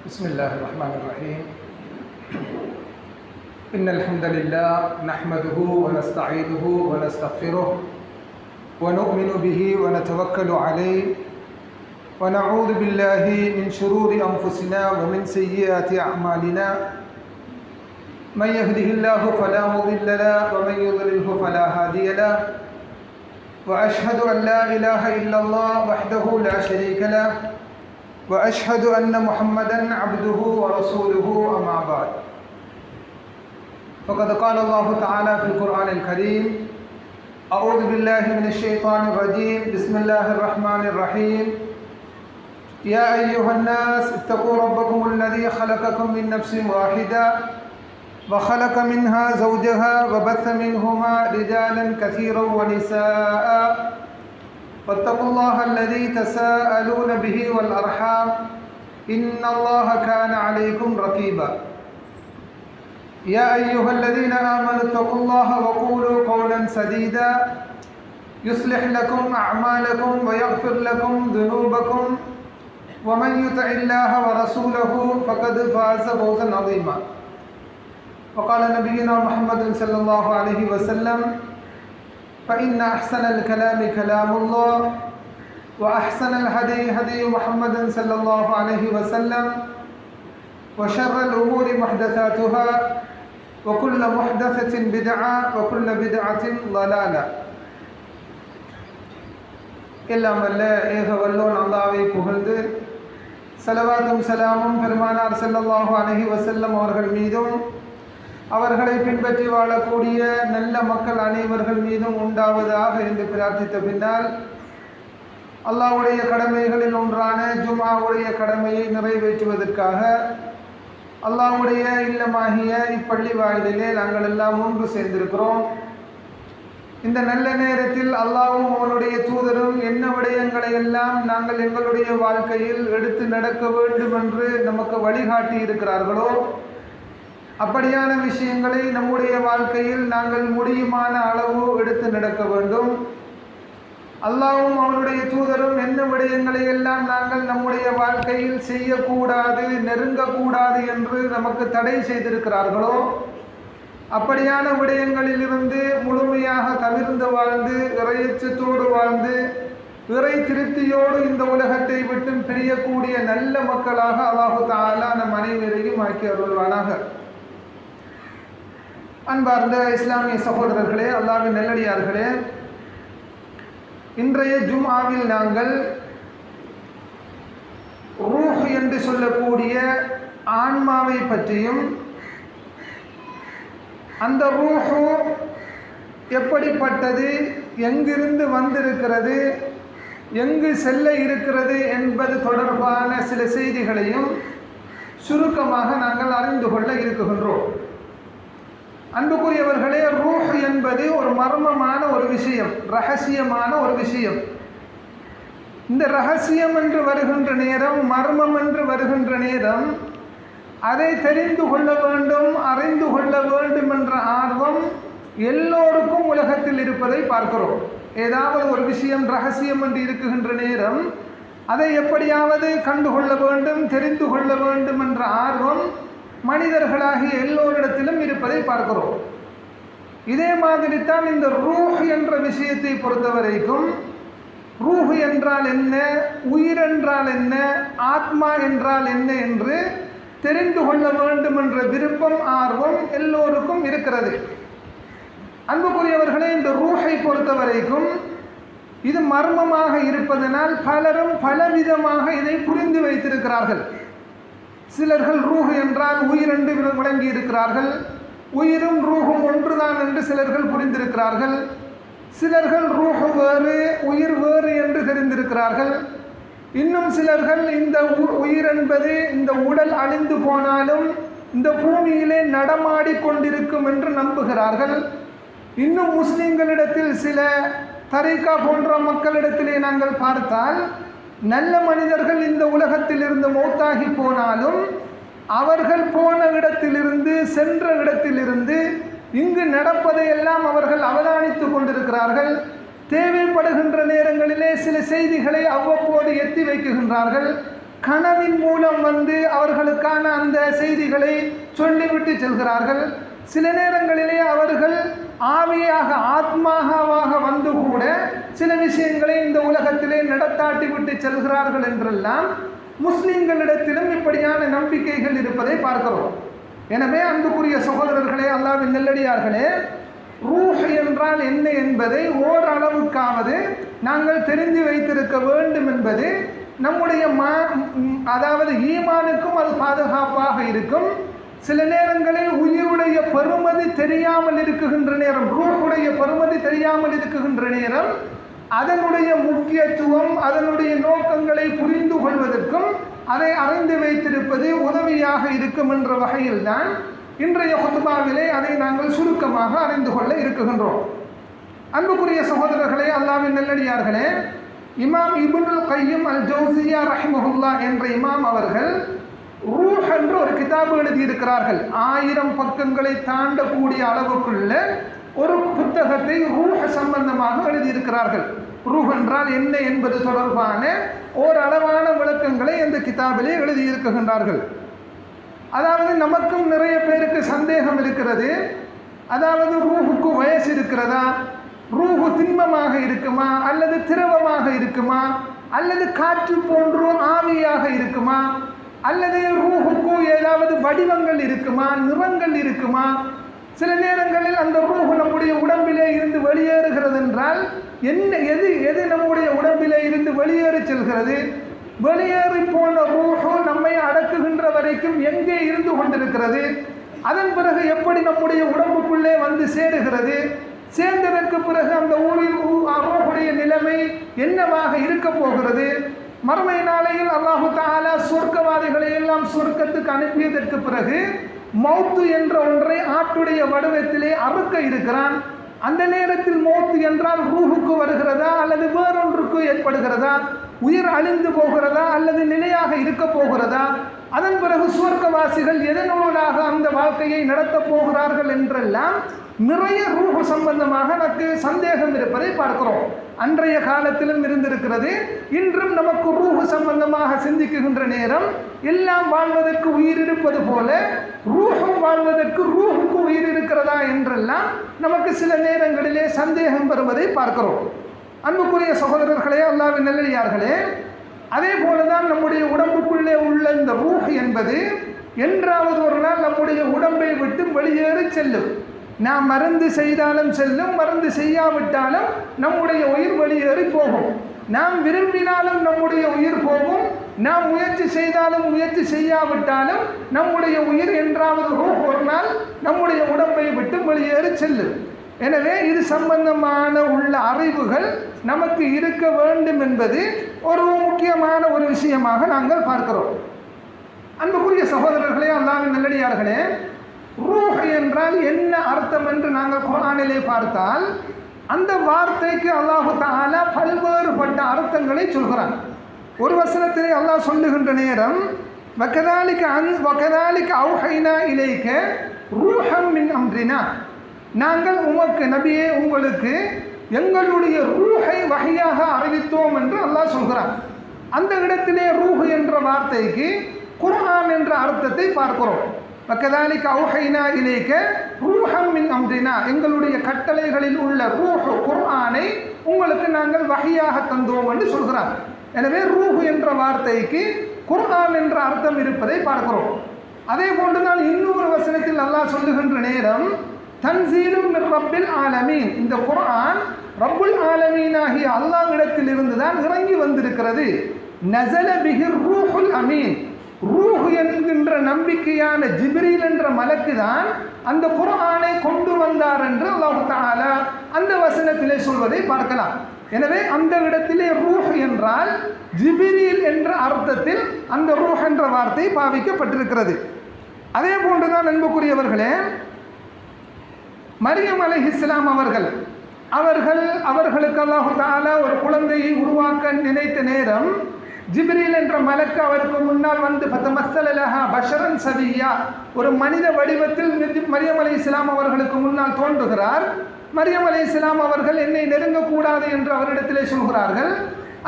بسم الله الرحمن الرحيم. إن الحمد لله نحمده ونستعينه ونستغفره ونؤمن به ونتوكل عليه ونعوذ بالله من شرور أنفسنا ومن سيئات أعمالنا. من يهده الله فلا مضل له ومن يضلله فلا هادي له. وأشهد أن لا إله إلا الله وحده لا شريك له وأشهد أن محمدًا عبده ورسوله أما بعد. فقد قال الله تعالى في القرآن الكريم: أعوذ بالله من الشيطان الرجيم. بسم الله الرحمن الرحيم. يا أيها الناس اتقوا ربكم الذي خلقكم من نفس واحدة وخلق منها زوجها وبث منهما رجالا كثيرا ونساء واتقوا الله الذي تساءلون به والأرحام إن الله كان عليكم رقيبا. يا أيها الذين آمنوا اتقوا الله وقولوا قولا سديدا يصلح لكم أعمالكم ويغفر لكم ذنوبكم ومن يطع الله ورسوله فقد فاز فوزا عظيما. وقال نبينا محمد صلى الله عليه وسلم: فإن أحسن الكلام كلام الله وأحسن الهدي هدي محمد صلى الله عليه وسلم وشر الأمور محدثاتها وكل محدثة بدعة وكل بدعة ضلالة. எல்லாம் வல்ல ஏக வல்லோன் அல்லாஹ்வை புகழ்ந்து ஸலவாத்தும் ஸலாமும் பெருமானார் ஸல்லல்லாஹு அலைஹி வஸல்லம் அவர்கள் மீதும் அவர்களை பின்பற்றி வாழக்கூடிய நல்ல மக்கள் அனைவர்கள் மீதும் உண்டாவதாக என்று பிரார்த்தித்த பின்னால், அல்லாஹ்வுடைய கடமைகளில் ஒன்றான ஜும்ஆவுடைய கடமையை நிறைவேற்றுவதற்காக அல்லாஹ்வுடைய இல்லமாகிய இப்பள்ளி வாயிலிலே நாங்கள் எல்லாம் ஒன்று சேர்ந்திருக்கிறோம். இந்த நல்ல நேரத்தில் அல்லாஹ்வும் அவனுடைய தூதரும் என்ன விடயங்களை எல்லாம் நாங்கள் எங்களுடைய வாழ்க்கையில் எடுத்து நடக்க வேண்டும் என்று நமக்கு வழிகாட்டி இருக்கிறார்களோ அப்படியான விஷயங்களை நம்முடைய வாழ்க்கையில் நாங்கள் முடியுமான அளவு எடுத்து நடக்க வேண்டும். அல்லாஹ்வும் அவனுடைய தூதரும் என்ன விடயங்களை எல்லாம் நாங்கள் நம்முடைய வாழ்க்கையில் செய்யக்கூடாது, நெருங்கக்கூடாது என்று நமக்கு தடை செய்திருக்கிறார்களோ அப்படியான விடயங்களிலிருந்து முழுமையாக தவிர்ந்து வாழ்ந்து இறையச்சத்தோடு வாழ்ந்து இறை திருப்தியோடு இந்த உலகத்தை விட்டு பிரியக்கூடிய நல்ல மக்களாக அல்லாஹு தஆலா நம் அனைவரையும் ஆக்கி அருள்வானாக. அன்பார்ந்த இஸ்லாமிய சகோதரர்களே, அல்லாஹ்வின் நல்லடியார்களே, இன்றைய ஜும்ஆவில் நாங்கள் ரூஹ் என்று சொல்லக்கூடிய ஆன்மாவை பற்றியும் அந்த ரூஹ் எப்படிப்பட்டது, எங்கிருந்து வந்திருக்கிறது, எங்கு செல்ல இருக்கிறது என்பது தொடர்பான சில செய்திகளையும் சுருக்கமாக நாங்கள் அறிந்து கொள்ள இருக்குகின்றோம். அன்புக்குரியவர்களே, ரூஹ் என்பது ஒரு மர்மமான ஒரு விஷயம், ரகசியமான ஒரு விஷயம். இந்த ரகசியம் என்று வருகின்ற நேரம், மர்மம் என்று வருகின்ற நேரம், அதை தெரிந்து கொள்ள வேண்டும், அறிந்து கொள்ள வேண்டும் என்ற ஆர்வம் எல்லோருக்கும் உலகத்தில் இருப்பதை பார்க்கிறோம். ஏதாவது ஒரு விஷயம் ரகசியம் என்று இருக்குகின்ற நேரம் அதை எப்படியாவது கண்டுகொள்ள வேண்டும், தெரிந்து கொள்ள வேண்டும் என்ற ஆர்வம் மனிதர்களாகிய எல்லோரிடத்திலும் இருப்பதை பார்க்கிறோம். இதே மாதிரி தான் இந்த ரூஹ் என்ற விஷயத்தை பொறுத்தவரைக்கும், ரூஹ் என்றால் என்ன, உயிர் என்றால் என்ன, ஆத்மா என்றால் என்ன என்று தெரிந்து கொள்ள வேண்டும் என்ற விருப்பம், ஆர்வம் எல்லோருக்கும் இருக்கிறது. அன்புக்குரியவர்களே, இந்த ரூஹை பொறுத்தவரைக்கும் இது மர்மமாக இருப்பதனால் பலரும் பலவிதமாக இதை புரிந்து வைத்திருக்கிறார்கள். சிலர்கள் ரூஹ் என்றால் உயிர் என்று விளங்கி இருக்கிறார்கள். உயிரும் ரூஹும் ஒன்றுதான் என்று சிலர்கள் புரிந்திருக்கிறார்கள். சிலர்கள் ரூஹ் வேறு, உயிர் வேறு என்று தெரிந்திருக்கிறார்கள். இன்னும் சிலர்கள் இந்த உயிர் என்பது இந்த உடல் அழிந்து போனாலும் இந்த பூமியிலே நடமாடி கொண்டிருக்கும் என்று நம்புகிறார்கள். இன்னும் முஸ்லிம்களிடத்தில் சில தரீகா போன்ற மக்களிடத்திலே நாங்கள் பார்த்தால், நல்ல மனிதர்கள் இந்த உலகத்தில் இருந்து மௌத்தாகி போனாலும் அவர்கள் போன இடத்திலிருந்து, சென்ற இடத்திலிருந்து இங்கு நடப்பதையெல்லாம் அவர்கள் அவதானித்து கொண்டிருக்கிறார்கள். தேவைப்படுகின்ற நேரங்களிலே சில செய்திகளை அவ்வப்போது எத்தி வைக்குகின்றார்கள். கனவின் மூலம் அவர்களுக்கு நமக்கான அந்த செய்திகளை சொல்லிவிட்டு செல்கிறார்கள். சில நேரங்களிலே அவர்கள் ஆவியாக ஆத்மாவாக வந்து கூட சில விஷயங்களை இந்த உலகத்திலே நடத்தாட்டி விட்டு செல்கிறார்கள் என்றெல்லாம் முஸ்லிம்களிடத்திலும் இப்படியான நம்பிக்கைகள் இருப்பதை பார்க்கிறோம். எனவே அன்புக்குரிய சகோதரர்களே, அல்லாஹ்வின் நல்லடியார்களே, ரூஹ் என்றால் என்ன என்பதை ஓரளவுக்காவது நாங்கள் தெரிந்து வைத்திருக்க வேண்டும் என்பது நம்முடைய அதாவது ஈமானுக்கும் அது பாதுகாப்பாக இருக்கும். சில நேரங்களில் உயிருடைய பெருமதி தெரியாமல் இருக்குகின்ற நேரம், ரூஹுடைய பெருமதி தெரியாமல் இருக்குகின்ற நேரம் அதனுடைய முக்கியத்துவம், அதனுடைய நோக்கங்களை புரிந்து கொள்வதற்கும் அதை அறிந்து வைத்திருப்பது உதவியாக இருக்கும் என்ற வகையில்தான் இன்றைய குத்பாவிலே அதை நாங்கள் சுருக்கமாக அறிந்து கொள்ள இருக்குகின்றோம். அன்புக்குரிய சகோதரர்களே, அல்லாஹ்வின் நல்லடியார்களே, இமாம் இப்னுல் கையிம் அல் ஜௌசியா ரஹிமஹுல்லாஹ் என்ற இமாம் அவர்கள் ரூஹ் என்று ஒரு கிதாபு எழுதியிருக்கிறார்கள். 1000 பக்கங்களை தாண்டக்கூடிய அளவுக்குள்ள ஒரு புத்தகத்தை ரூஹ் சம்பந்தமாக எழுதியிருக்கிறார்கள். ரூஹ் என்றால் என்ன என்பது தொடர்பான ஓரளவான விளக்கங்களை இந்த கிதாபிலே எழுதியிருக்கின்றார்கள். அதாவது நமக்கும் நிறைய பேருக்கு சந்தேகம் இருக்கிறது. அதாவது ரூஹுக்கு வயசு இருக்கிறதா, ரூஹு திண்மமாக இருக்குமா அல்லது திரவமாக இருக்குமா அல்லது காற்று போன்று ஆவியாக இருக்குமா அல்லது ரூஹுக்கு ஏதாவது வடிவங்கள் இருக்குமா, நிறங்கள் இருக்குமா? சில நேரங்களில் அந்த ரூஹு நம்முடைய உடம்பிலே இருந்து வெளியேறுகிறது என்றால் என்ன, எது நம்முடைய உடம்பிலே இருந்து வெளியேறி செல்கிறது? வெளியேறி போன ரூஹு நம்மை அடக்குகின்ற வரைக்கும் எங்கே இருந்து கொண்டிருக்கிறது? அதன் பிறகு எப்படி நம்முடைய உடம்புக்குள்ளே வந்து சேருகிறது? சேர்ந்ததற்கு பிறகு அந்த ரூஹுடைய நிலைமை என்னவாக இருக்க போகிறது? மறுமை நாளையில் அல்லாஹு தஆலா சொர்க்கவாதிகளை எல்லாம் சொர்க்கத்துக்கு அனுப்பியதற்கு பிறகு மௌத்து என்ற ஒன்றை ஆட்டுடைய வடிவத்திலே அறுக்க இருக்கிறான். அந்த நேரத்தில் மௌத்து என்றால் ரூஹுக்கு வருகிறதா அல்லது வேறொன்றுக்கு ஏற்படுகிறதா? உயிர் அழிந்து போகிறதா அல்லது நிலையாக இருக்க போகிறதா? அதன் பிறகு சுவர்க்கவாசிகள் எதனூடாக அந்த வாழ்க்கையை நடத்தப் போகிறார்கள் என்றெல்லாம் நிறைய ரூஹு சம்பந்தமாக நமக்கு சந்தேகம் இருப்பதை பார்க்கிறோம். அன்றைய காலத்திலும் இருந்திருக்கிறது. இன்றும் நமக்கு ரூஹு சம்பந்தமாக சிந்திக்குகின்ற நேரம் எல்லாம் வாழ்வதற்கு உயிர் இருப்பது போல ரூஹும் வாழ்வதற்கு ரூஹுக்கு உயிர் இருக்கிறதா என்றெல்லாம் நமக்கு சில நேரங்களிலே சந்தேகம் வருவதை பார்க்கிறோம். அன்புக்குரிய சகோதரர்களே, அல்லாஹ்வின் நல்லடியார்களே, அதே போலதான் நம்முடைய உடம்புக்குள்ளே உள்ள இந்த ரூஹ் என்பது என்றாவது ஒரு நாள் நம்முடைய உடம்பை விட்டு வெளியேறி செல்லும். நாம் மருந்து செய்தாலும் செல்லும், மருந்து செய்யாவிட்டாலும் நம்முடைய உயிர் வெளியேறி போகும். நாம் விரும்பினாலும் நம்முடைய உயிர் போகும், நாம் முயற்சி செய்தாலும் முயற்சி செய்யாவிட்டாலும் நம்முடைய உயிர் என்றாவது ரூஹ் ஒரு நாள் நம்முடைய உடம்பை விட்டு வெளியேறி செல்லும். எனவே இது சம்பந்தமான உள்ள அறிவுகள் நமக்கு இருக்க வேண்டும் என்பது ஒரு முக்கியமான ஒரு விஷயமாக நாங்கள் பார்க்கிறோம். அன்புக்குரிய சகோதரர்களே, அல்லாஹ்வின் நல்லடியார்களே, ரூஹ் என்றால் என்ன அர்த்தம் என்று நாங்கள் குர்ஆனிலே பார்த்தால் அந்த வார்த்தைக்கு அல்லாஹு தஆலா பல்வேறுபட்ட அர்த்தங்களை சொல்கிறான். ஒரு வசனத்திலே அல்லாஹ் சொல்லுகின்ற நேரம் வகதாலிக அவ்ஹைனா இலைக ரூஹம் மின் அம்ரினா, நாங்கள் உமக்கு நபியே உங்களுக்கு எங்களுடைய ரூஹை வஹியாக அறிவித்தோம் என்று அல்லாஹ் சொல்கிறான். அந்த இடத்திலே ரூஹ் என்ற வார்த்தைக்கு குர்ஆன் என்ற அர்த்தத்தை பார்க்கிறோம். வகதாலிக அவ்ஹைனா இலைக ரூஹம் மின் அம்ரினா, எங்களுடைய கட்டளைகளில் உள்ள ரூஹ் குர்ஆனை உங்களுக்கு நாங்கள் வஹியாக தந்தோம் என்று சொல்கிறான். எனவே ரூஹ் என்ற வார்த்தைக்கு குர்ஆன் என்ற அர்த்தம் இருப்பதை பார்க்கிறோம். அதே போன்றுதான் இன்னொரு வசனத்தில் அல்லாஹ் சொல்லுகின்ற நேரம் தன்சீலும் மின் ரப்பில் ஆலமீன், இந்த குர்ஆன் ரப்புல் ஆலமீனாகிய அல்லாஹ் இடத்தில் இருந்து தான் இறங்கி வந்திருக்கிறது. நஸல பிஹி ரூஹுல் அமீன், ரூஹ் என்கின்ற நம்பிக்கையான ஜிப்ரீல் என்ற மலக்கு தான் அந்த குர்ஆனை கொண்டு வந்தார் என்று அல்லாஹ் தஆலா அந்த வசனத்திலே சொல்வதை பார்க்கலாம். எனவே அந்த இடத்திலே ரூஹ் என்றால் ஜிப்ரீல் என்ற அர்த்தத்தில் அந்த ரூஹ் என்ற வார்த்தை பாவிக்கப்பட்டிருக்கிறது. அதே போன்றுதான் அன்புக்குரியவர்களே, மரியம் அலைஹிஸ்ஸலாம் அவர்களுக்கு அல்லாஹ் தஆலா ஒரு குழந்தையை உருவாக்க நினைத்த நேரம் ஜிப்ரீல் என்ற மலக்கு அவருக்கு முன்னால் வந்து ஃபதமஸ்ஸல லஹா பஷரன் சவிய்யா, ஒரு மனித வடிவத்தில் மரியம் அலைஹிஸ்ஸலாம் அவர்களுக்கு முன்னால் தோன்றுகிறார். மரியம் அலைஹிஸ்ஸலாம் அவர்கள் என்னை நெருங்கக்கூடாது என்று அவரிடத்திலே சொல்கிறார்கள்.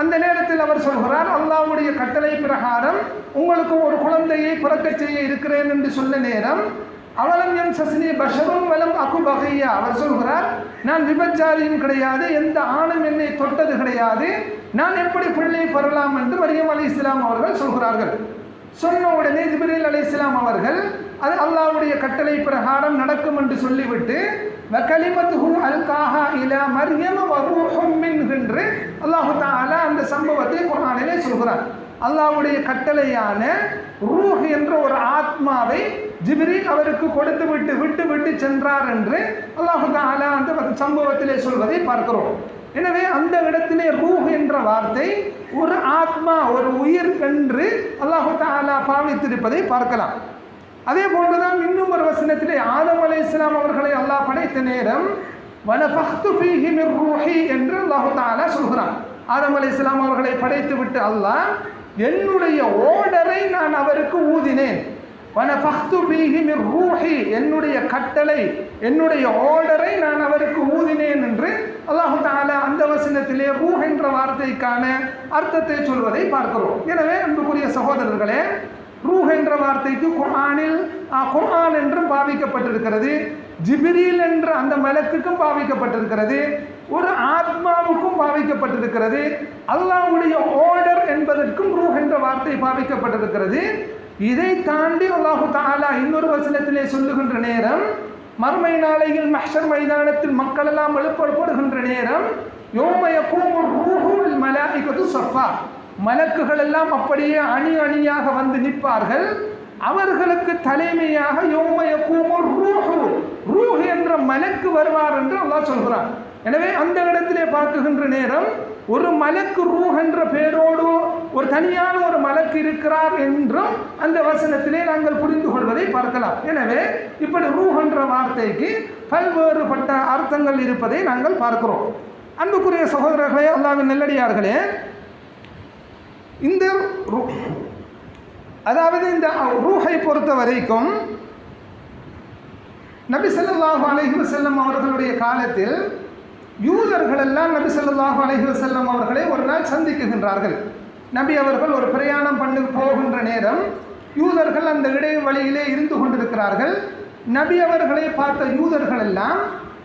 அந்த நேரத்தில் அவர் சொல்கிறார், அல்லாஹ்வுடைய கட்டளை பிரகாரம் உங்களுக்கு ஒரு குழந்தையை பிறக்கச் செய்ய இருக்கிறேன் என்று சொன்ன நேரம், அவலம் என் சசினி பஷரும் வலம் அகு பகையா, அவர் சொல்கிறார், நான் விபச்சாரியும் கிடையாது, எந்த ஆணும் என்னை தொட்டது கிடையாது, நான் எப்படி பிள்ளையை பெறலாம் என்று மரியம் அலைஹிஸ்ஸலாம் அவர்கள் சொல்கிறார்கள். சொன்ன உடனே ஜிப்ரீல் அலைஹிஸ்ஸலாம் அவர்கள் அது அல்லாஹ்வுடைய கட்டளை பிரகாரம் நடக்கும் என்று சொல்லிவிட்டு வகலிமத்துஹு அல்காஹா இலா மர்யம் வ ரூஹும் மின்ஹு என்று அல்லாஹ் தஆலா அந்த சம்பவத்தை குர்ஆனிலே சொல்கிறார். அல்லாஹ்வுடைய கட்டளையான ரூஹ் என்ற ஒரு ஆத்மாவை ஜிப்ரீல் அவருக்கு கொடுத்து விட்டு சென்றார் என்று அல்லாஹ் தஆலா அந்த சம்பவத்திலே சொல்வதை பார்க்கிறோம். எனவே அந்த இடத்திலே ரூஹ் என்ற வார்த்தை ஒரு ஆத்மா, ஒரு உயிர் என்று அல்லாஹ் தஆலா பாவித்திருப்பதை பார்க்கலாம். அதே போன்றுதான் இன்னும் ஒரு வசனத்திலே ஆதம் அலைஹிஸ்ஸலாம் அவர்களை அல்லாஹ் படைத்த நேரம் வனஃபக்து ஃபீஹி மிர் ரூஹி என்று அல்லாஹ் தஆலா சொல்கிறான். ஆதம் அலைஹிஸ்ஸலாம் அவர்களை படைத்து விட்டு அல்லாஹ் என்னுடைய ஓர்டரை நான் அவருக்கு ஊதினேன். வனஃபக்து ஃபீஹி மிர் ரூஹி, என்னுடைய கட்டளை, என்னுடைய ஓர்டரை நான் அவருக்கு ஊதினேன் என்று அல்லாஹ் தஆலா அந்த வசனத்திலே ரூஹ் என்ற வார்த்தைக்கான அர்த்தத்தை சொல்வதை பார்க்கிறோம். எனவே அன்புக்குரிய சகோதரர்களே, ரூஹ் என்ற வார்த்தைக்கு குர்ஆனில் குர்ஆன் என்றும் பாவிக்கப்பட்டிருக்கிறது, ஜிப்ரீல் என்ற அந்த மலக்குக்கும் பாவிக்கப்பட்டிருக்கிறது, ஒரு ஆத்மாவுக்கும் பாவிக்கப்பட்டிருக்கிறது, அல்லாஹ்வுடைய ஆர்டர் என்பதற்கும் ரூஹ் என்ற வார்த்தை பாவிக்கப்பட்டிருக்கிறது. இதை தாண்டி அல்லாஹ் தஆலா இன்னொரு வசனத்திலே சொல்லுகின்ற நேரம், மறுமை நாளையில் மஹ்ஷர் மைதானத்தில் மக்கள் எல்லாம் எழுப்பப்படுகின்ற நேரம், யௌம யகூமுர் ரூஹு வல் மலாயிகத்து ஸஃபா, மலக்குகள் எல்லாம் அப்படியே அணி அணியாக வந்து நிற்பார்கள். அவர்களுக்கு தலைமையாக யௌம யகூமுர் ரூஹு, ரூஹ் என்ற மலக்கு வருவார் என்று அல்லாஹ் சொல்கிறார். எனவே அந்த இடத்திலே பார்க்குகின்ற நேரம் ஒரு மலக்கு ரூஹ் என்ற பெயரோடு ஒரு தனியான ஒரு மலக்கு இருக்கிறார் என்றும் அந்த வசனத்திலே நாங்கள் புரிந்து கொள்வதை பார்க்கலாம். எனவே இப்படி ரூஹ் என்ற வார்த்தைக்கு பல்வேறுபட்ட அர்த்தங்கள் இருப்பதை நாங்கள் பார்க்கிறோம். அன்புக்குரிய சகோதரர்களே, அல்லாஹ்வின் நல்லடியார்களே, இந்த அதாவது இந்த ரூஹை பொறுத்த வரைக்கும் நபி ஸல்லல்லாஹு அலைஹி வஸல்லம் அவர்களுடைய காலத்தில் யூதர்கள் எல்லாம் நபி ஸல்லல்லாஹு அலைஹி வஸல்லம் அவர்களை ஒரு நாள் சந்திக்குகின்றார்கள். நபி அவர்கள் ஒரு பிரயாணம் பண்ணி போகின்ற நேரம் யூதர்கள் அந்த இடைவெளியிலே இருந்து கொண்டிருக்கிறார்கள். நபி அவர்களை பார்த்த யூதர்கள் எல்லாம்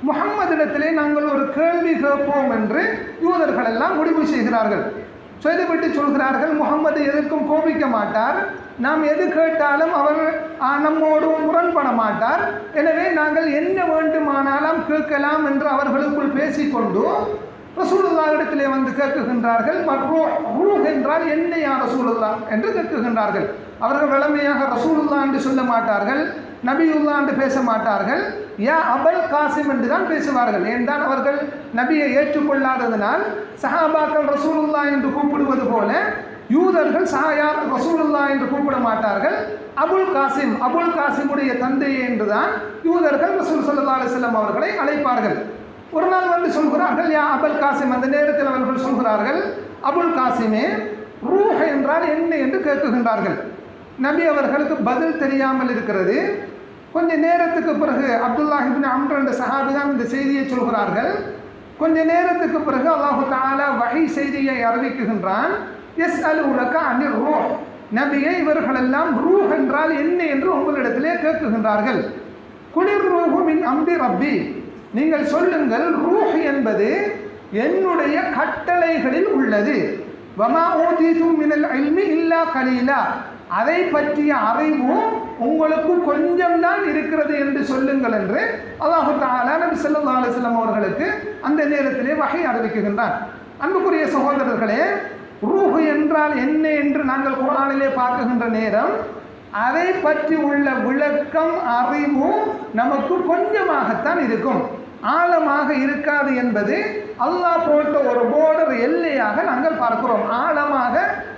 முஹம்மதிடத்திலே நாங்கள் ஒரு கேள்வி கேட்போம் என்று யூதர்கள் எல்லாம் முடிவு செய்கிறார்கள். சொல்லிவிட்டு சொல்கிறார்கள், முகம்மது எதற்கும் கோபிக்க மாட்டார், நாம் எது கேட்டாலும் அவர் நம்மோடு முரண்பட மாட்டார், எனவே நாங்கள் என்ன வேண்டுமானாலும் கேட்கலாம் என்று அவர்களுக்குள் பேசிக்கொண்டு ரசூலுல்லாஹ் இடத்திலே வந்து கேட்குகின்றார்கள். ரூஹ் என்றால் என்ன யா ரசூலுல்லாஹ் என்று கேட்குகின்றார்கள். அவர்கள் வழமையாக ரசூலுல்லாஹ் என்று சொல்ல மாட்டார்கள், நபியுல்லாஹ் என்று பேச மாட்டார்கள், யா அபல் காசிம் என்று தான் பேசுவார்கள். ஏன்தான் அவர்கள் நபியை ஏற்றுக்கொள்ளாததனால் சஹாபாக்கள் ரசூலுல்லாஹ் என்று கூப்பிடுவது போல யூதர்கள் யார் ரசூலுல்லாஹ் என்று கூப்பிட மாட்டார்கள், அபுல் காசிம், அபுல் காசிமுடைய தந்தை என்றுதான் யூதர்கள் ரசூல் ஸல்லல்லாஹு அலைஹி வஸல்லம் அவர்களை அழைப்பார்கள். ஒரு நாள் வந்து சொல்கிறார்கள், யா அபுல் காசிம். அந்த நேரத்தில் அவர்கள் சொல்கிறார்கள், அபுல் காசிமே, ரூஹ் என்றால் என்ன என்று கேட்குகின்றார்கள். நபி அவர்களுக்கு பதில் தெரியாமல் இருக்கிறது. கொஞ்ச நேரத்துக்கு பிறகு அப்துல்லாஹ் இப்னு அம்ர் என்ற சஹாபி தான் இந்த செய்தியை சொல்கிறார்கள். கொஞ்ச நேரத்துக்கு பிறகு அல்லாஹு தஆலா வஹி செய்தியை அறிவிக்குகின்றான். யஸ்அலுனக அனிர் ரூஹ், நபியே இவர்களெல்லாம் ரூஹ் என்றால் என்ன என்று உங்களிடத்திலே கேட்குகின்றார்கள். குலிர் ரூஹு மின் அம்ரி ரப்பி, நீங்கள் சொல்லுங்கள், ரூஹ் என்பது என்னுடைய கட்டளைகளில் உள்ளது. வமா ஊதீதும் மினல் இல்மி இல்லா கலீலா, அதை பற்றிய அறிவு உங்களுக்கு கொஞ்சம் தான் இருக்கிறது என்று சொல்லுங்கள் என்று அல்லாஹு தஆலா நபி ஸல்லல்லாஹு அலைஹி வஸல்லம் அவர்களுக்கு அந்த நேரத்திலே வஹி அறிவிக்குகின்றான். அன்புக்குரிய சகோதரர்களே, ரூஹ் என்றால் என்ன என்று நாங்கள் குர்ஆனிலே பார்க்குகின்ற நேரம் அதை பற்றி உள்ள விளக்கம், அறிவு நமக்கு கொஞ்சமாகத்தான் இருக்கும், ஆழமாக இருக்காது என்பது அல்லாஹ் போட்ட ஒரு போர்டர் எல்லையாக நாங்கள் பார்க்கிறோம். ஆழமாக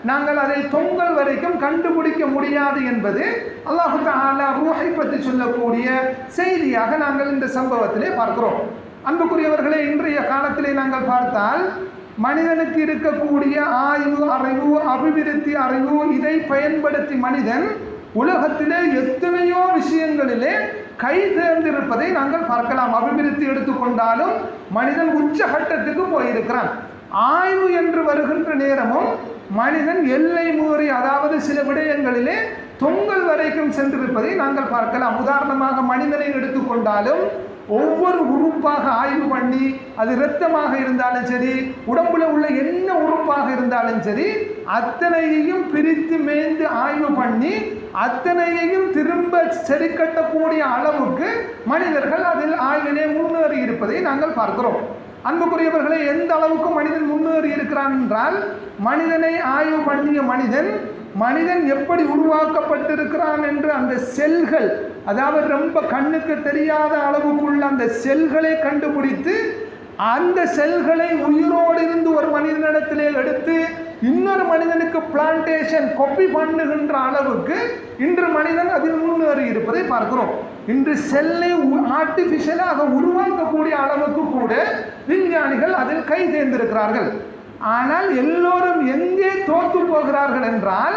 நாங்கள் அதை தொங்கல் வரைக்கும் கண்டுபிடிக்க முடியாது என்பது அல்லாஹு தஆலா ரூஹை பற்றி சொல்லக்கூடிய செய்தியாக நாங்கள் இந்த சம்பவத்திலே பார்க்கிறோம். அன்புக்குரியவர்களே, இன்றைய காலத்திலே நாங்கள் பார்த்தால் மனிதனுக்கு இருக்கக்கூடிய ஆய்வு அறிவு, அபிவிருத்தி அறிவு, இதை பயன்படுத்தி மனிதன் உலகத்திலே எத்தனையோ விஷயங்களிலே கை தேர்ந்திருப்பதை நாங்கள் பார்க்கலாம். அபிவிருத்தி எடுத்துக்கொண்டாலும் மனிதன் உச்சகட்டத்துக்கு போயிருக்கிறான். ஆய்வு என்று வருகின்ற நேரமும் மனிதன் எல்லை மீறி, அதாவது சில விடயங்களிலே தொங்கல் வரைக்கும் சென்றிருப்பதை நாங்கள் பார்க்கலாம். உதாரணமாக மனிதனை எடுத்துக்கொண்டாலும் ஒவ்வொரு உறுப்பாக ஆய்வு பண்ணி, அது இரத்தமாக இருந்தாலும் சரி, உடம்புல உள்ள என்ன உறுப்பாக இருந்தாலும் சரி, அத்தனையையும் பிரித்து மேய்ந்து ஆய்வு பண்ணி அத்தனையையும் திரும்ப சரி கட்டக்கூடிய அளவுக்கு மனிதர்கள் அதில் ஆய்விலே முன்னேறி இருப்பதை நாங்கள் பார்க்கிறோம். அன்புக்குரியவர்களை, எந்த அளவுக்கு மனிதன் முன்னேறி இருக்கிறான் என்றால், மனிதனை ஆய்வு பண்ணிய மனிதன் எப்படி உருவாக்கப்பட்டிருக்கிறான் என்று அந்த செல்கள், அதாவது ரொம்ப கண்ணுக்கு தெரியாத அளவுக்குள்ள அந்த செல்களை கண்டுபிடித்து அந்த செல்களை உயிரோடு இருந்து ஒரு மனிதனிடத்திலே எடுத்து இன்னொரு மனிதனுக்கு பிளான்டேஷன் கொப்பி பண்ணுகின்ற அளவுக்கு இன்று மனிதன் அதில் முன்னேறி இருப்பதை பார்க்கிறோம். இன்று செல்லை ஆர்டிபிஷியலாக உருவாக்கக்கூடிய அளவுக்கு கூட விஞ்ஞானிகள் அதில் கை தேர்ந்திருக்கிறார்கள். ஆனால் எல்லோரும் எங்கே தோற்று போகிறார்கள் என்றால்,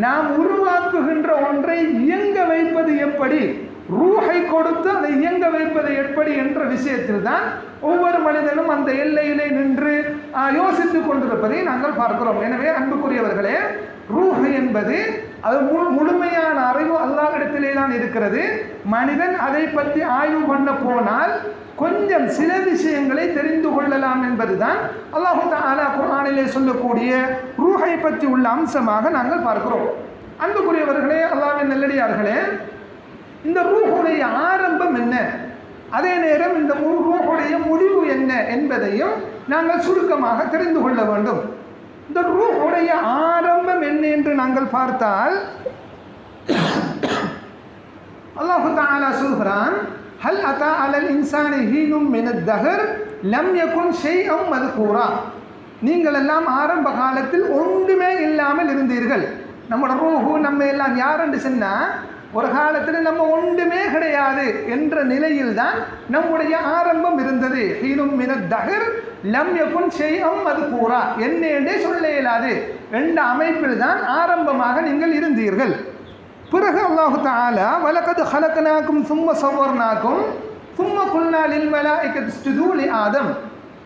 நாம் உருவாக்குகின்ற ஒன்றை இயங்க வைப்பது எப்படி, ரூஹை கொடுத்து அதை இயங்க வைப்பது எப்படி என்ற விஷயத்தில் தான் ஒவ்வொரு மனிதனும் அந்த எல்லையிலே நின்று யோசித்துக் கொண்டிருப்பதை நாங்கள் பார்க்கிறோம். எனவே அன்புக்குரியவர்களே, ரூஹ் என்பது அது முழுமையான அறிவு அல்லாஹ்விடத்திலே தான் இருக்கிறது. மனிதன் அதை பற்றி ஆய்வு பண்ண போனால் கொஞ்சம் சில விஷயங்களை தெரிந்து கொள்ளலாம் என்பதுதான் அல்லாஹ் தஆலா குர்ஆனிலே சொல்லக்கூடிய ரூஹை பற்றி உள்ள அம்சமாக நாங்கள் பார்க்கிறோம். அன்புக்குரியவர்களே, அல்லாஹ்வின் நல்லடியார்களே, இந்த ரூஹுடைய ஆரம்பம் என்ன, அதே நேரம் இந்த ரூஹுடைய முடிவு என்ன என்பதையும் நாங்கள் சுருக்கமாக தெரிந்து கொள்ள வேண்டும். இந்த ரூஹுடைய ஆரம்பம் என்ன என்று நாங்கள் பார்த்தால், அல்லாஹ் தஆலா சொல்கிறான், ஹல் அத்தா அலல் இன்சானி ஹீனும் மினத் தஹர் லம் யகுன் ஷைஅம் மذ்கூரா. நீங்கள் எல்லாம் ஆரம்ப காலத்தில் ஒன்றுமே இல்லாமல் இருந்தீர்கள். நம்மளோட ரூஹு நம்ம எல்லாம் யாருன்னு சொன்னால், ஒரு காலத்தில் நம்ம ஒன்றுமே கிடையாது என்ற நிலையில் தான் நம்முடைய ஆரம்பம் இருந்தது. ஹீனும் மினத் தஹர் லம் யகுன் ஷைஅம் மذ்கூரா, என்னே சொல்ல இயலாது என்ற அமைப்பில் தான் ஆரம்பமாக நீங்கள் இருந்தீர்கள். பிறகு அல்லாஹு தஆலா வலகத் ஹலக்னாக்கும் சும்ம ஸவ்வர்னாக்கும் சும்ம குல்னா லில் மலாயிகத்தி இஸ்ஜுது லி ஆதம்.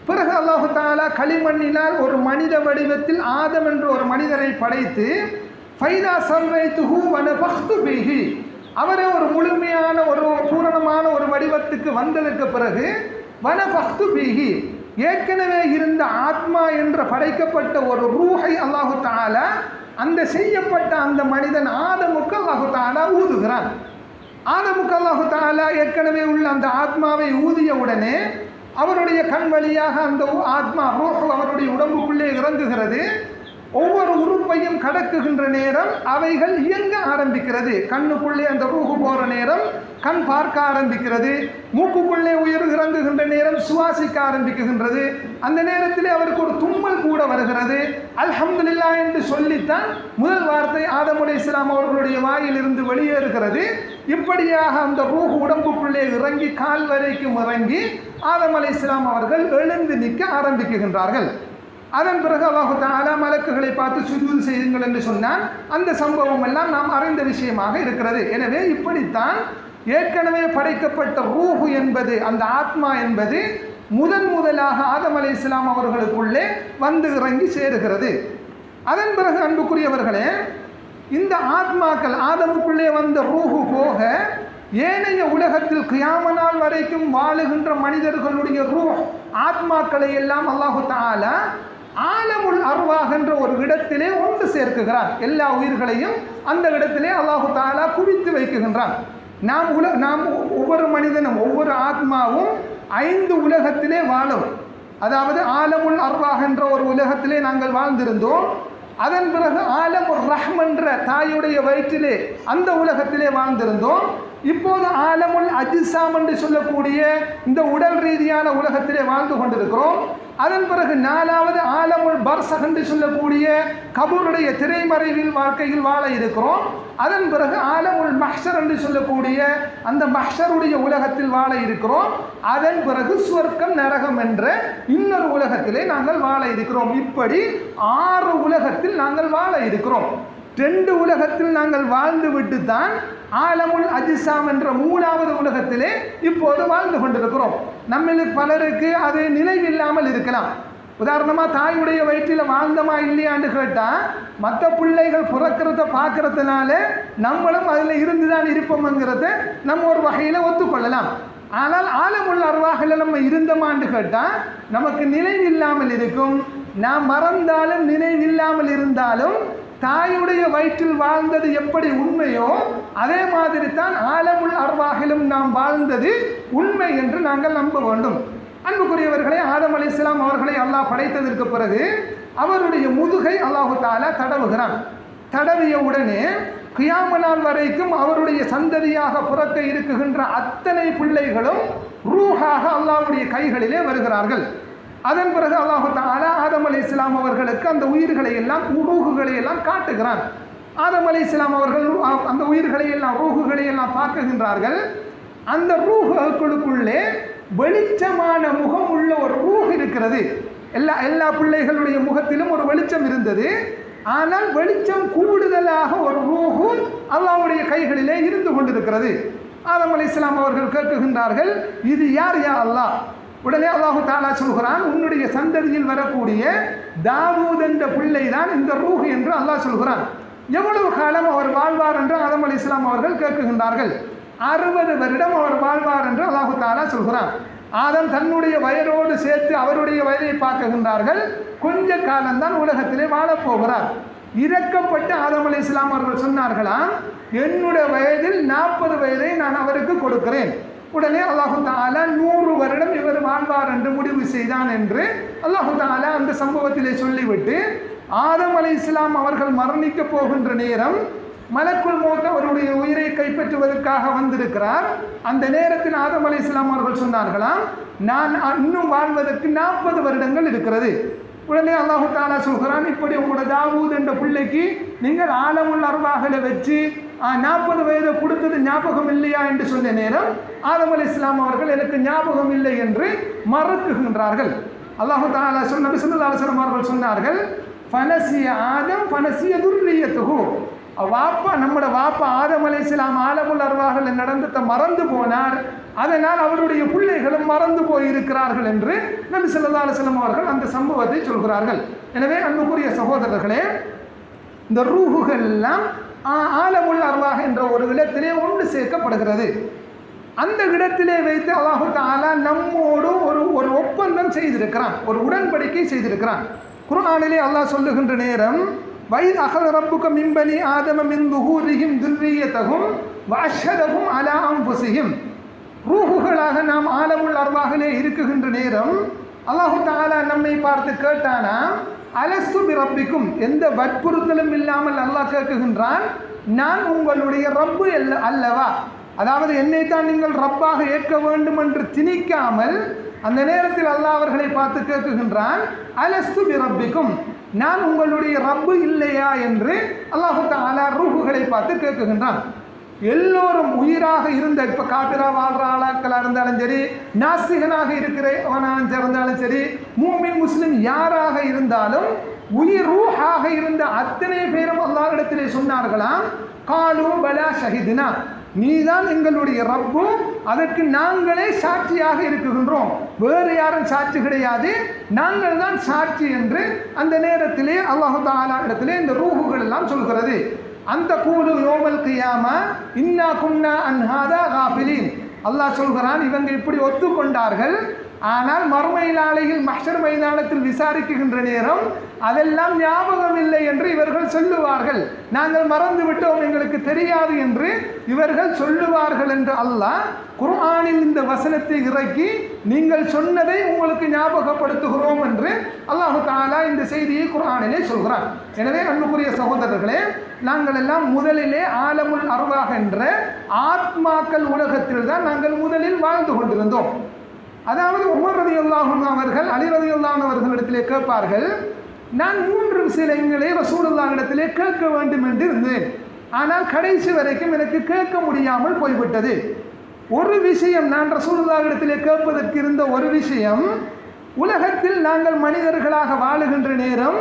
பிறகு அல்லாஹு தஆலா களிமண்ணினால் ஒரு மனித வடிவத்தில் ஆதம் என்ற ஒரு மனிதரை படைத்து, ஃபைதா சவ்வைதுஹு வ நஃபக்து ஃபீஹி, அவரை ஒரு முழுமையான ஒரு பூரணமான ஒரு வடிவத்துக்கு வந்ததற்கு பிறகு வ நஃபக்து ஃபீஹி, ஏற்கனவே இருந்த ஆத்மா என்ற படைக்கப்பட்ட ஒரு ரூஹை அல்லாஹு தஆலா அந்த செய்யப்பட்ட அந்த மனிதன் ஆதமுக்கு அல்லாஹு தஆலா ஊதுகிறான். ஆதமுக்கு அல்லாஹு தஆலா ஏற்கனவே உள்ள அந்த ஆத்மாவை ஊதிய உடனே அவருடைய கண் வழியாக அந்த ஆத்மா ரூஹ் அவருடைய உடம்புக்குள்ளே இறங்குகிறது. ஒவ்வொரு உறுப்பையும் கடக்குகின்ற நேரம் அவைகள் இயங்க ஆரம்பிக்கிறது. கண்ணுக்குள்ளே அந்த ரூஹு போகிற நேரம் கண் பார்க்க ஆரம்பிக்கிறது. மூக்குக்குள்ளே உயிர் இறங்குகின்ற நேரம் சுவாசிக்க ஆரம்பிக்குகின்றது. அந்த நேரத்திலே அவருக்கு ஒரு தும்மல் கூட வருகிறது. அல்ஹம்துலில்லாஹ் என்று சொல்லித்தான் முதல் வார்த்தை ஆதம் அலைஹிஸ்ஸலாம் அவர்களுடைய வாயிலிருந்து வெளியேறுகிறது. இப்படியாக அந்த ரூஹ் உடம்புக்குள்ளே இறங்கி கால் வரைக்கும் இறங்கி ஆதம் அலைஹிஸ்ஸலாம் அவர்கள் எழுந்து நிற்க ஆரம்பிக்குகின்றார்கள். அதன் பிறகு அல்லாஹ் தஆலா மலக்குகளை பார்த்து சுஜூத் செய்யுங்கள் என்று சொன்னான். அந்த சம்பவம் எல்லாம் நாம் அறிந்த விஷயமாக இருக்கிறது. எனவே இப்படித்தான் ஏற்கனவே படைக்கப்பட்ட ரூஹு என்பது, அந்த ஆத்மா என்பது முதலாக ஆதம் அலைஹிஸ்ஸலாம் அவர்களுக்குள்ளே வந்து இறங்கி சேருகிறது. அதன் பிறகு அன்புக்குரியவர்களே, இந்த ஆத்மாக்கள் ஆதமுக்குள்ளே வந்த ரூஹு போக ஏனைய உலகத்தில் கியாம நாள் வரைக்கும் வாழுகின்ற மனிதர்களுடைய ரூஹ் ஆத்மாக்களை எல்லாம் அல்லாஹ் தஆலா ஆலமுல் அர்வாஹ் என்ற ஒரு இடத்திலே ஒன்று சேர்க்குகிறான். எல்லா உயிர்களையும் அந்த இடத்திலே அல்லாஹ் தஆலா குவித்து வைக்குகின்றான். நாம் ஒவ்வொரு மனிதனும் ஒவ்வொரு ஆத்மாவும் 5 உலகத்திலே வாழும். அதாவது ஆலமுல் அர்வாஹ் என்ற ஒரு உலகத்திலே நாங்கள் வாழ்ந்திருந்தோம். அதன் பிறகு ஆலமுர் ரஹ்ம் என்ற தாயுடைய வயிற்றிலே அந்த உலகத்திலே வாழ்ந்திருந்தோம். இப்போது ஆலமுல் அஜ்சாம் என்று சொல்லக்கூடிய இந்த உடல் ரீதியான உலகத்திலே வாழ்ந்து கொண்டிருக்கிறோம். அதன் பிறகு 4வது ஆலமுல் பர்ஸக் என்று சொல்லக்கூடிய கபூருடைய திரைமறைவில் வாழ்க்கையில் வாழ இருக்கிறோம். அதன் பிறகு ஆலமுல் மஹ்ஷர் என்று சொல்லக்கூடிய அந்த மஹ்ஷருடைய உலகத்தில் வாழ இருக்கிறோம். அதன் பிறகு சுவர்க்கம் நரகம் என்ற இன்னொரு உலகத்திலே நாங்கள் வாழ இருக்கிறோம். இப்படி 6 உலகத்தில் நாங்கள் வாழ இருக்கிறோம். 2 உலகத்தில் நாங்கள் வாழ்ந்து விட்டு தான் ஆலமுல் அஜ்சாம் என்ற 3வது உலகத்திலே இப்போது வாழ்ந்து கொண்டிருக்கிறோம். நம்மளுக்கு பலருக்கு அது நினைவில்லாமல் இருக்கலாம். உதாரணமாக தாயுடைய வயிற்றில் வாழ்ந்தமா இல்லையான்னு கேட்டால் மற்ற பிள்ளைகள் பிறக்கிறத பார்க்கறதுனால நம்மளும் அதில் இருந்து தான் இருப்போம்ங்கிறத நம்ம ஒரு வகையில் ஒத்துக்கொள்ளலாம். ஆனால் ஆலமுல் அர்வாஹில் நம்ம இருந்தோமான்னு கேட்டால் நமக்கு நினைவில்லாமல் இருக்கும். நாம் மறந்தாலும் நினைவில்லாமல் இருந்தாலும் தாயுடைய வயிற்றில் வாழ்ந்தது எப்படி உண்மையோ அதே மாதிரி தான் ஆலமுல் அர்வாஹிலும் நாம் வாழ்ந்தது உண்மை என்று நாங்கள் நம்ப வேண்டும். அன்புக்குரியவர்களே, ஆதம் அலைஹிஸ்ஸலாம் அவர்களை அல்லாஹ் படைத்ததற்கு பிறகு அவருடைய முதுகை அல்லாஹு தஆலா தடவுகிறான். தடவிய உடனே கியாம நாள் வரைக்கும் அவருடைய சந்ததியாக பிறக்க இருக்குகின்ற அத்தனை பிள்ளைகளும் ரூஹாக அல்லாஹ்வுடைய கைகளிலே வருகிறார்கள். அதன் பிறகு அல்லாஹு தஆலா ஆதம் அலைஹிஸ்ஸலாம் அவர்களுக்கு அந்த உயிர்களை எல்லாம் ரூஹுகளை எல்லாம் காட்டுகிறான். ஆதம் அலைஹிஸ்ஸலாம் அவர்கள் அந்த உயிர்களை எல்லாம் ரூஹுகளை எல்லாம் பார்க்குகின்றார்கள். அந்த ரூஹுகளுக்குள்ளே வெளிச்சமான முகம் உள்ள ஒரு ரூஹ் இருக்கிறது. எல்லா பிள்ளைகளுடைய முகத்திலும் ஒரு வெளிச்சம் இருந்தது. ஆனால் வெளிச்சம் கூடுதலாக ஒரு ரூஹு அல்லாஹ்வுடைய கைகளிலே இருந்து கொண்டிருக்கிறது. ஆதம் அலைஹிஸ்ஸலாம் அவர்கள் கேட்குகின்றார்கள், இது யார் யா அல்லாஹ்? உடனே அல்லாஹு தஆலா சொல்கிறான், உன்னுடைய சந்ததியில் வரக்கூடிய தாவூத் என்ற பிள்ளை தான் இந்த ரூஹ் என்று அல்லாஹ் சொல்கிறான். எவ்வளவு காலம் அவர் வாழ்வார் என்று ஆதம் அலைஹிஸ்ஸலாம் அவர்கள் கேட்குகின்றார்கள். 60 வருடம் அவர் வாழ்வார் என்று அல்லாஹு தஆலா சொல்கிறான். ஆதம் தன்னுடைய வயதோடு சேர்த்து அவருடைய வயதை பார்க்குகின்றார்கள். கொஞ்ச காலம்தான் உலகத்திலே வாழப்போகிறார். இறக்கப்பட்டு ஆதம் அலைஹிஸ்ஸலாம் அவர்கள் சொன்னார்களாம், என்னுடைய வயதில் 40 வயதை நான் அவருக்கு கொடுக்கிறேன். உடனே அல்லாஹு தஆலா 100 வருடம் இவர் வாழ்வார் என்று முடிவு செய்தான் என்று அல்லாஹு தஆலா அந்த சம்பவத்திலே சொல்லிவிட்டு, ஆதம் அலைஹிஸ்ஸலாம் அவர்கள் மரணிக்க போகின்ற நேரம் மலக்குல் மௌத் அவருடைய உயிரை கைப்பற்றுவதற்காக வந்திருக்கிறார். அந்த நேரத்தில் ஆதம் அலைஹிஸ்ஸலாம் அவர்கள் சொன்னார்களாம், நான் இன்னும் வாழ்வதற்கு 40 வருடங்கள் இருக்கிறது. உடனே அல்லாஹு தஆலா சொல்கிறான், இப்படி உங்களோட தாவூத் என்ற பிள்ளைக்கு நீங்கள் ஆலமுல் அர்வாஹில வச்சு 40 வயதை கொடுத்தது ஞாபகம் இல்லையா என்று சொன்ன நேரம் ஆதம் அலைஹிஸ்ஸலாம் அவர்கள் எனக்கு ஞாபகம் இல்லை என்று மறுக்குகின்றார்கள். அல்லாஹு தஆலா நபி ஸல்லல்லாஹு அலைஹி வஸல்லம் அவர்கள் சொன்னார்கள், ஃபனசிய ஆதம் ஃபனசிய துர்ரியத்துஹு. வாப்பா நம்மளோட வாப்பா ஆதம் அலைஹிஸ்ஸலாம் ஆலமுல் அர்வாஹில் நடந்ததை மறந்து போனார், அதனால் அவருடைய பிள்ளைகளும் மறந்து போயிருக்கிறார்கள் என்று நபி ஸல்லல்லாஹு அலைஹி வஸல்லம் அவர்கள் அந்த சம்பவத்தை சொல்கிறார்கள். எனவே அன்புக்குரிய சகோதரர்களே, இந்த ரூஹுகள் எல்லாம் ஆலமுல் அர்வாஹ் என்ற ஒரு இடத்திலே ஒன்று சேர்க்கப்படுகிறது. அந்த இடத்திலே வைத்து அல்லாஹு தஆலா நம்மோடு ஒரு ஒப்பந்தம் செய்திருக்கிறான், ஒரு உடன்படிக்கை செய்திருக்கிறான். குர்ஆனிலே அல்லாஹ் சொல்லுகின்ற நேரம், வைத் அஹத ரப்புக மின் பனி ஆதம மின் துஹூரிஹிம் துர்ரியத்தஹும் வஅஷ்ஹதஹும் அலா அன்ஃபுஸிஹிம். ரூஹுகளாக நாம் ஆலமுல் அர்வாஹிலே இருக்குகின்ற நேரம் அல்லாஹு தஆலா நம்மை பார்த்து கேட்டானா, அலஸ்து பி ரப்பிக்கும், எந்த வற்புறுத்தலும் இல்லாமல் அல்லாஹ் கேட்குகின்றான், நான் உங்களுடைய ரப்பு அல்லவா? அதாவது என்னைத்தான் நீங்கள் ரப்பாக ஏற்க வேண்டும் என்று திணிக்காமல் அந்த நேரத்தில் அல்லாஹ் அவர்களை பார்த்து கேட்குகின்றான், அலஸ்து பி ரப்பிக்கும், நான் உங்களுடைய ரப்பு இல்லையா என்று அல்லாஹு தஆலா ரூஹுகளை பார்த்து கேட்குகின்றான். எல்லோரும் உயிராக இருந்த, இப்போ காபிரா வாழ்கிற ஆளாக்களாக இருந்தாலும் சரி, நாஸ்திகனாக இருக்கிறவனாக இருந்தாலும் சரி, மூமின் முஸ்லிம் யாராக இருந்தாலும் உயிர் ரூஹாக இருந்த அத்தனை பேரும் அல்லாஹ்விடத்திலே சொன்னார்களாம், காலு பலா ஷஹிதுனா, நீதான் எங்களுடைய ரப்பு, அதற்கு நாங்களே சாட்சியாக இருக்குகின்றோம், வேறு யாரும் சாட்சி கிடையாது, நாங்கள் தான் சாட்சி என்று அந்த நேரத்திலே அல்லாஹு தஆலா இடத்திலே இந்த ரூஹுகள் எல்லாம் சொல்கிறது. அந்த கூலு யோமல் கியாமா இன்னா குன்னா அன்ஹாதா காஃபிலீன். அல்லாஹ் சொல்கிறான், இவங்க இப்படி ஒத்துக்கொண்டார்கள், ஆனால் மறுமை நாளையில் மஹ்ஷர் மைதானத்தில் விசாரிக்கின்ற நேரம் அதெல்லாம் ஞாபகம் இல்லை என்று இவர்கள் சொல்லுவார்கள், நாங்கள் மறந்து விட்டோம், எங்களுக்கு தெரியாது என்று இவர்கள் சொல்லுவார்கள் என்று அல்லாஹ் குர்ஆனில் இந்த வசனத்தை இறக்கி, நீங்கள் சொன்னதை உங்களுக்கு ஞாபகப்படுத்துகிறோம் என்று அல்லாஹு தஆலா இந்த செய்தியை குர்ஆனிலே சொல்கிறான். எனவே அன்புக்குரிய சகோதரர்களே, நாங்கள் எல்லாம் முதலிலே ஆலமுல் அர்வாஹ் என்ற ஆத்மாக்கள் உலகத்தில் தான் நாங்கள் முதலில் வாழ்ந்து கொண்டிருந்தோம். அதாவது உமர் ரலியல்லாஹு அன்ஹு அவர்கள் அலி ரலியல்லாஹு அன்ஹு அவர்களிடத்திலே கேட்பார்கள், நான் 3 விஷயங்களை ரசூலுல்லாஹ் இடத்திலே கேட்க வேண்டும் என்று இருந்தேன், ஆனால் கடைசி வரைக்கும் எனக்கு கேட்க முடியாமல் போய்விட்டது. ஒரு விஷயம், நான் ரசூலுல்லாஹ் இடத்திலே கேட்பதற்கு இருந்த ஒரு விஷயம், உலகத்தில் நாங்கள் மனிதர்களாக வாழுகின்ற நேரம்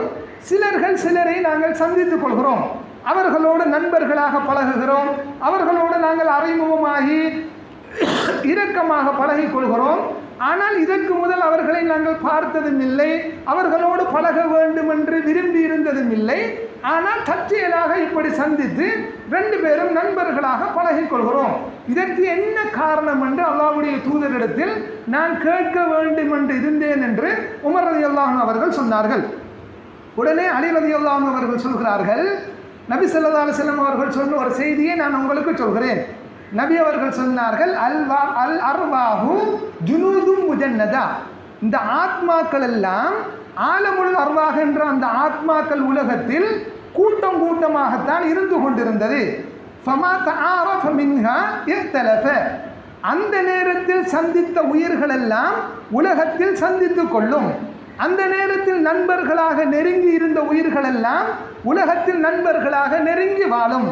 சிலரை நாங்கள் சந்தித்துக் கொள்கிறோம், அவர்களோடு நண்பர்களாக பழகுகிறோம், அவர்களோடு நாங்கள் அறிமுகமாகி இரக்கமாக பழகிக் கொள்கிறோம். ஆனால் இதற்கு முதல் அவர்களை நாங்கள் பார்த்ததும் இல்லை, அவர்களோடு பழக வேண்டும் என்று விரும்பி இருந்ததும் இல்லை. ஆனால் தற்செயலாக இப்படி சந்தித்து 2 பேரும் நண்பர்களாக பழகிக் கொள்கிறோம். இதற்கு என்ன காரணம் என்று அல்லாஹ்வுடைய தூதரிடத்தில் நான் கேட்க வேண்டும் என்று இருந்தேன் என்று உமர் ரலியல்லாஹு அன்ஹு அவர்கள் சொன்னார்கள். உடனே அலி ரலியல்லாஹு அன்ஹு அவர்கள் சொல்கிறார்கள், நபி ஸல்லல்லாஹு அலைஹி வஸல்லம் அவர்கள் சொன்ன ஒரு செய்தியை நான் உங்களுக்கு சொல்கிறேன். நபி அவர்கள் சொன்னார்கள், அல் அர்வாஹு ஜுனூதும் முஜன்னதா, இந்த ஆத்மாக்கள் எல்லாம் ஆலமுல் அர்வாஹ் என்ற அந்த ஆத்மாக்கள் உலகத்தில் கூட்டம் கூட்டமாகத்தான் இருந்து கொண்டிருந்தது. ஃபமா தஆரஃப மின்ஹா இஹ்தலஃப, அந்த நேரத்தில் சந்தித்த உயிர்கள் எல்லாம் உலகத்தில் சந்தித்து கொள்ளும். அந்த நேரத்தில் நண்பர்களாக நெருங்கி இருந்த உயிர்கள் எல்லாம் உலகத்தில் நண்பர்களாக நெருங்கி வாழும்.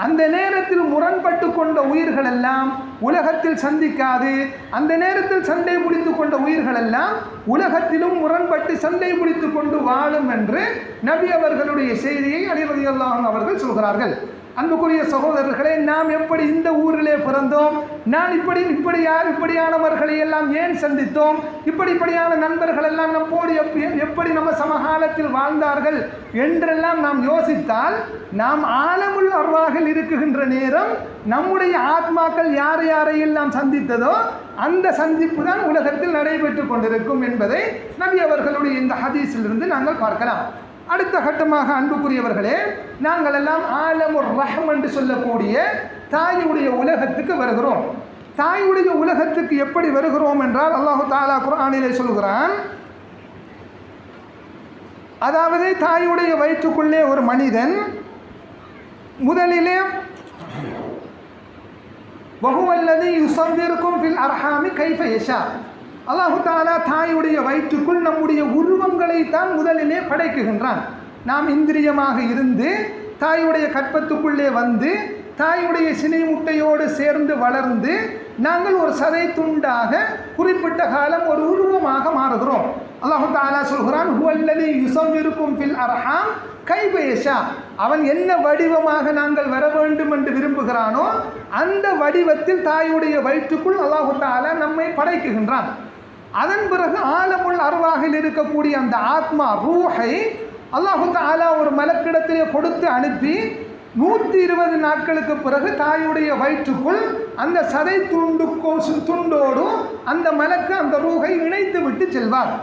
அந்த நேரத்தில் முரண்பட்டு கொண்ட உயிர்கள் எல்லாம் உலகத்தில் சந்திக்காது. அந்த நேரத்தில் சண்டை பிடித்து கொண்ட உயிர்கள் எல்லாம் உலகத்திலும் முரண்பட்டு சண்டை பிடித்து கொண்டு வாழும் என்று நபி அவர்களுடைய செய்தியை அலி ரலியல்லாஹு அன்ஹு அவர்கள் சொல்கிறார்கள். அன்புக்குரிய சகோதரர்களே, நாம் எப்படி இந்த ஊரிலே பிறந்தோம், நான் இப்படியானவர்களை எல்லாம் ஏன் சந்தித்தோம், இப்படியான நண்பர்கள் எல்லாம் நம்மோடு எப்படி நம்ம சமகாலத்தில் வாழ்ந்தார்கள் என்றெல்லாம் நாம் யோசித்தால், நாம் ஆலமுல் அர்வாஹில் இருக்குகின்ற நேரம் நம்முடைய ஆத்மாக்கள் யாரையெல்லாம் சந்தித்ததோ அந்த சந்திப்பு தான் உலகத்தில் நடைபெற்று கொண்டிருக்கும் என்பதை நபி அவர்களுடைய இந்த ஹதீஸிலிருந்து நாங்கள் பார்க்கலாம். அடுத்த கட்டமாக அன்புக்குரியவர்களே, நாங்கள் எல்லாம் ஆலமுர் ரஹம் என்று சொல்லக்கூடிய தாயுடைய உலகத்துக்கு வருகிறோம். தாயுடைய உலகத்துக்கு எப்படி வருகிறோம் என்றால், அல்லாஹு தஆலா குர்ஆனிலே சொல்கிறான், அதாவது தாயுடைய வயிற்றுக்குள்ளே ஒரு மனிதன் முதலிலே வஹுவல்லதி யுஸவ்விருக்கும் ஃபில் அர்ஹாமி கைஃப யஷா, அல்லாஹு தஆலா தாயுடைய வயிற்றுக்குள் நம்முடைய உருவங்களை தான் முதலிலே படைக்குகின்றான். நாம் இந்திரியமாக இருந்து தாயுடைய கற்பத்துக்குள்ளே வந்து தாயுடைய சினை முட்டையோடு சேர்ந்து வளர்ந்து நாங்கள் ஒரு சதை துண்டாக குறிப்பிட்ட காலம் ஒரு உருவமாக மாறுகிறோம். அல்லாஹு தஆலா சொல்கிறான், ஹுவல்லதி யுஸவ்விருக்கும் ஃபில் அர்ஹாம் கைஃப யஷா, அவன் என்ன வடிவமாக நாங்கள் வர வேண்டும் என்று விரும்புகிறானோ அந்த வடிவத்தில் தாயுடைய வயிற்றுக்குள் அல்லாஹு தஆலா நம்மை படைக்குகின்றான். அதன் பிறகு ஆலமுல் அர்வாஹில் இருக்கக்கூடிய அந்த ஆத்மா ரூஹை அல்லாஹு தஆலா ஒரு மலக்கிடத்திலே கொடுத்து அனுப்பி 120 நாட்களுக்கு பிறகு தாயுடைய வயிற்றுக்குள் அந்த சதை துண்டோடு அந்த மலக்கு அந்த ரூஹை இணைத்து விட்டு செல்வார்.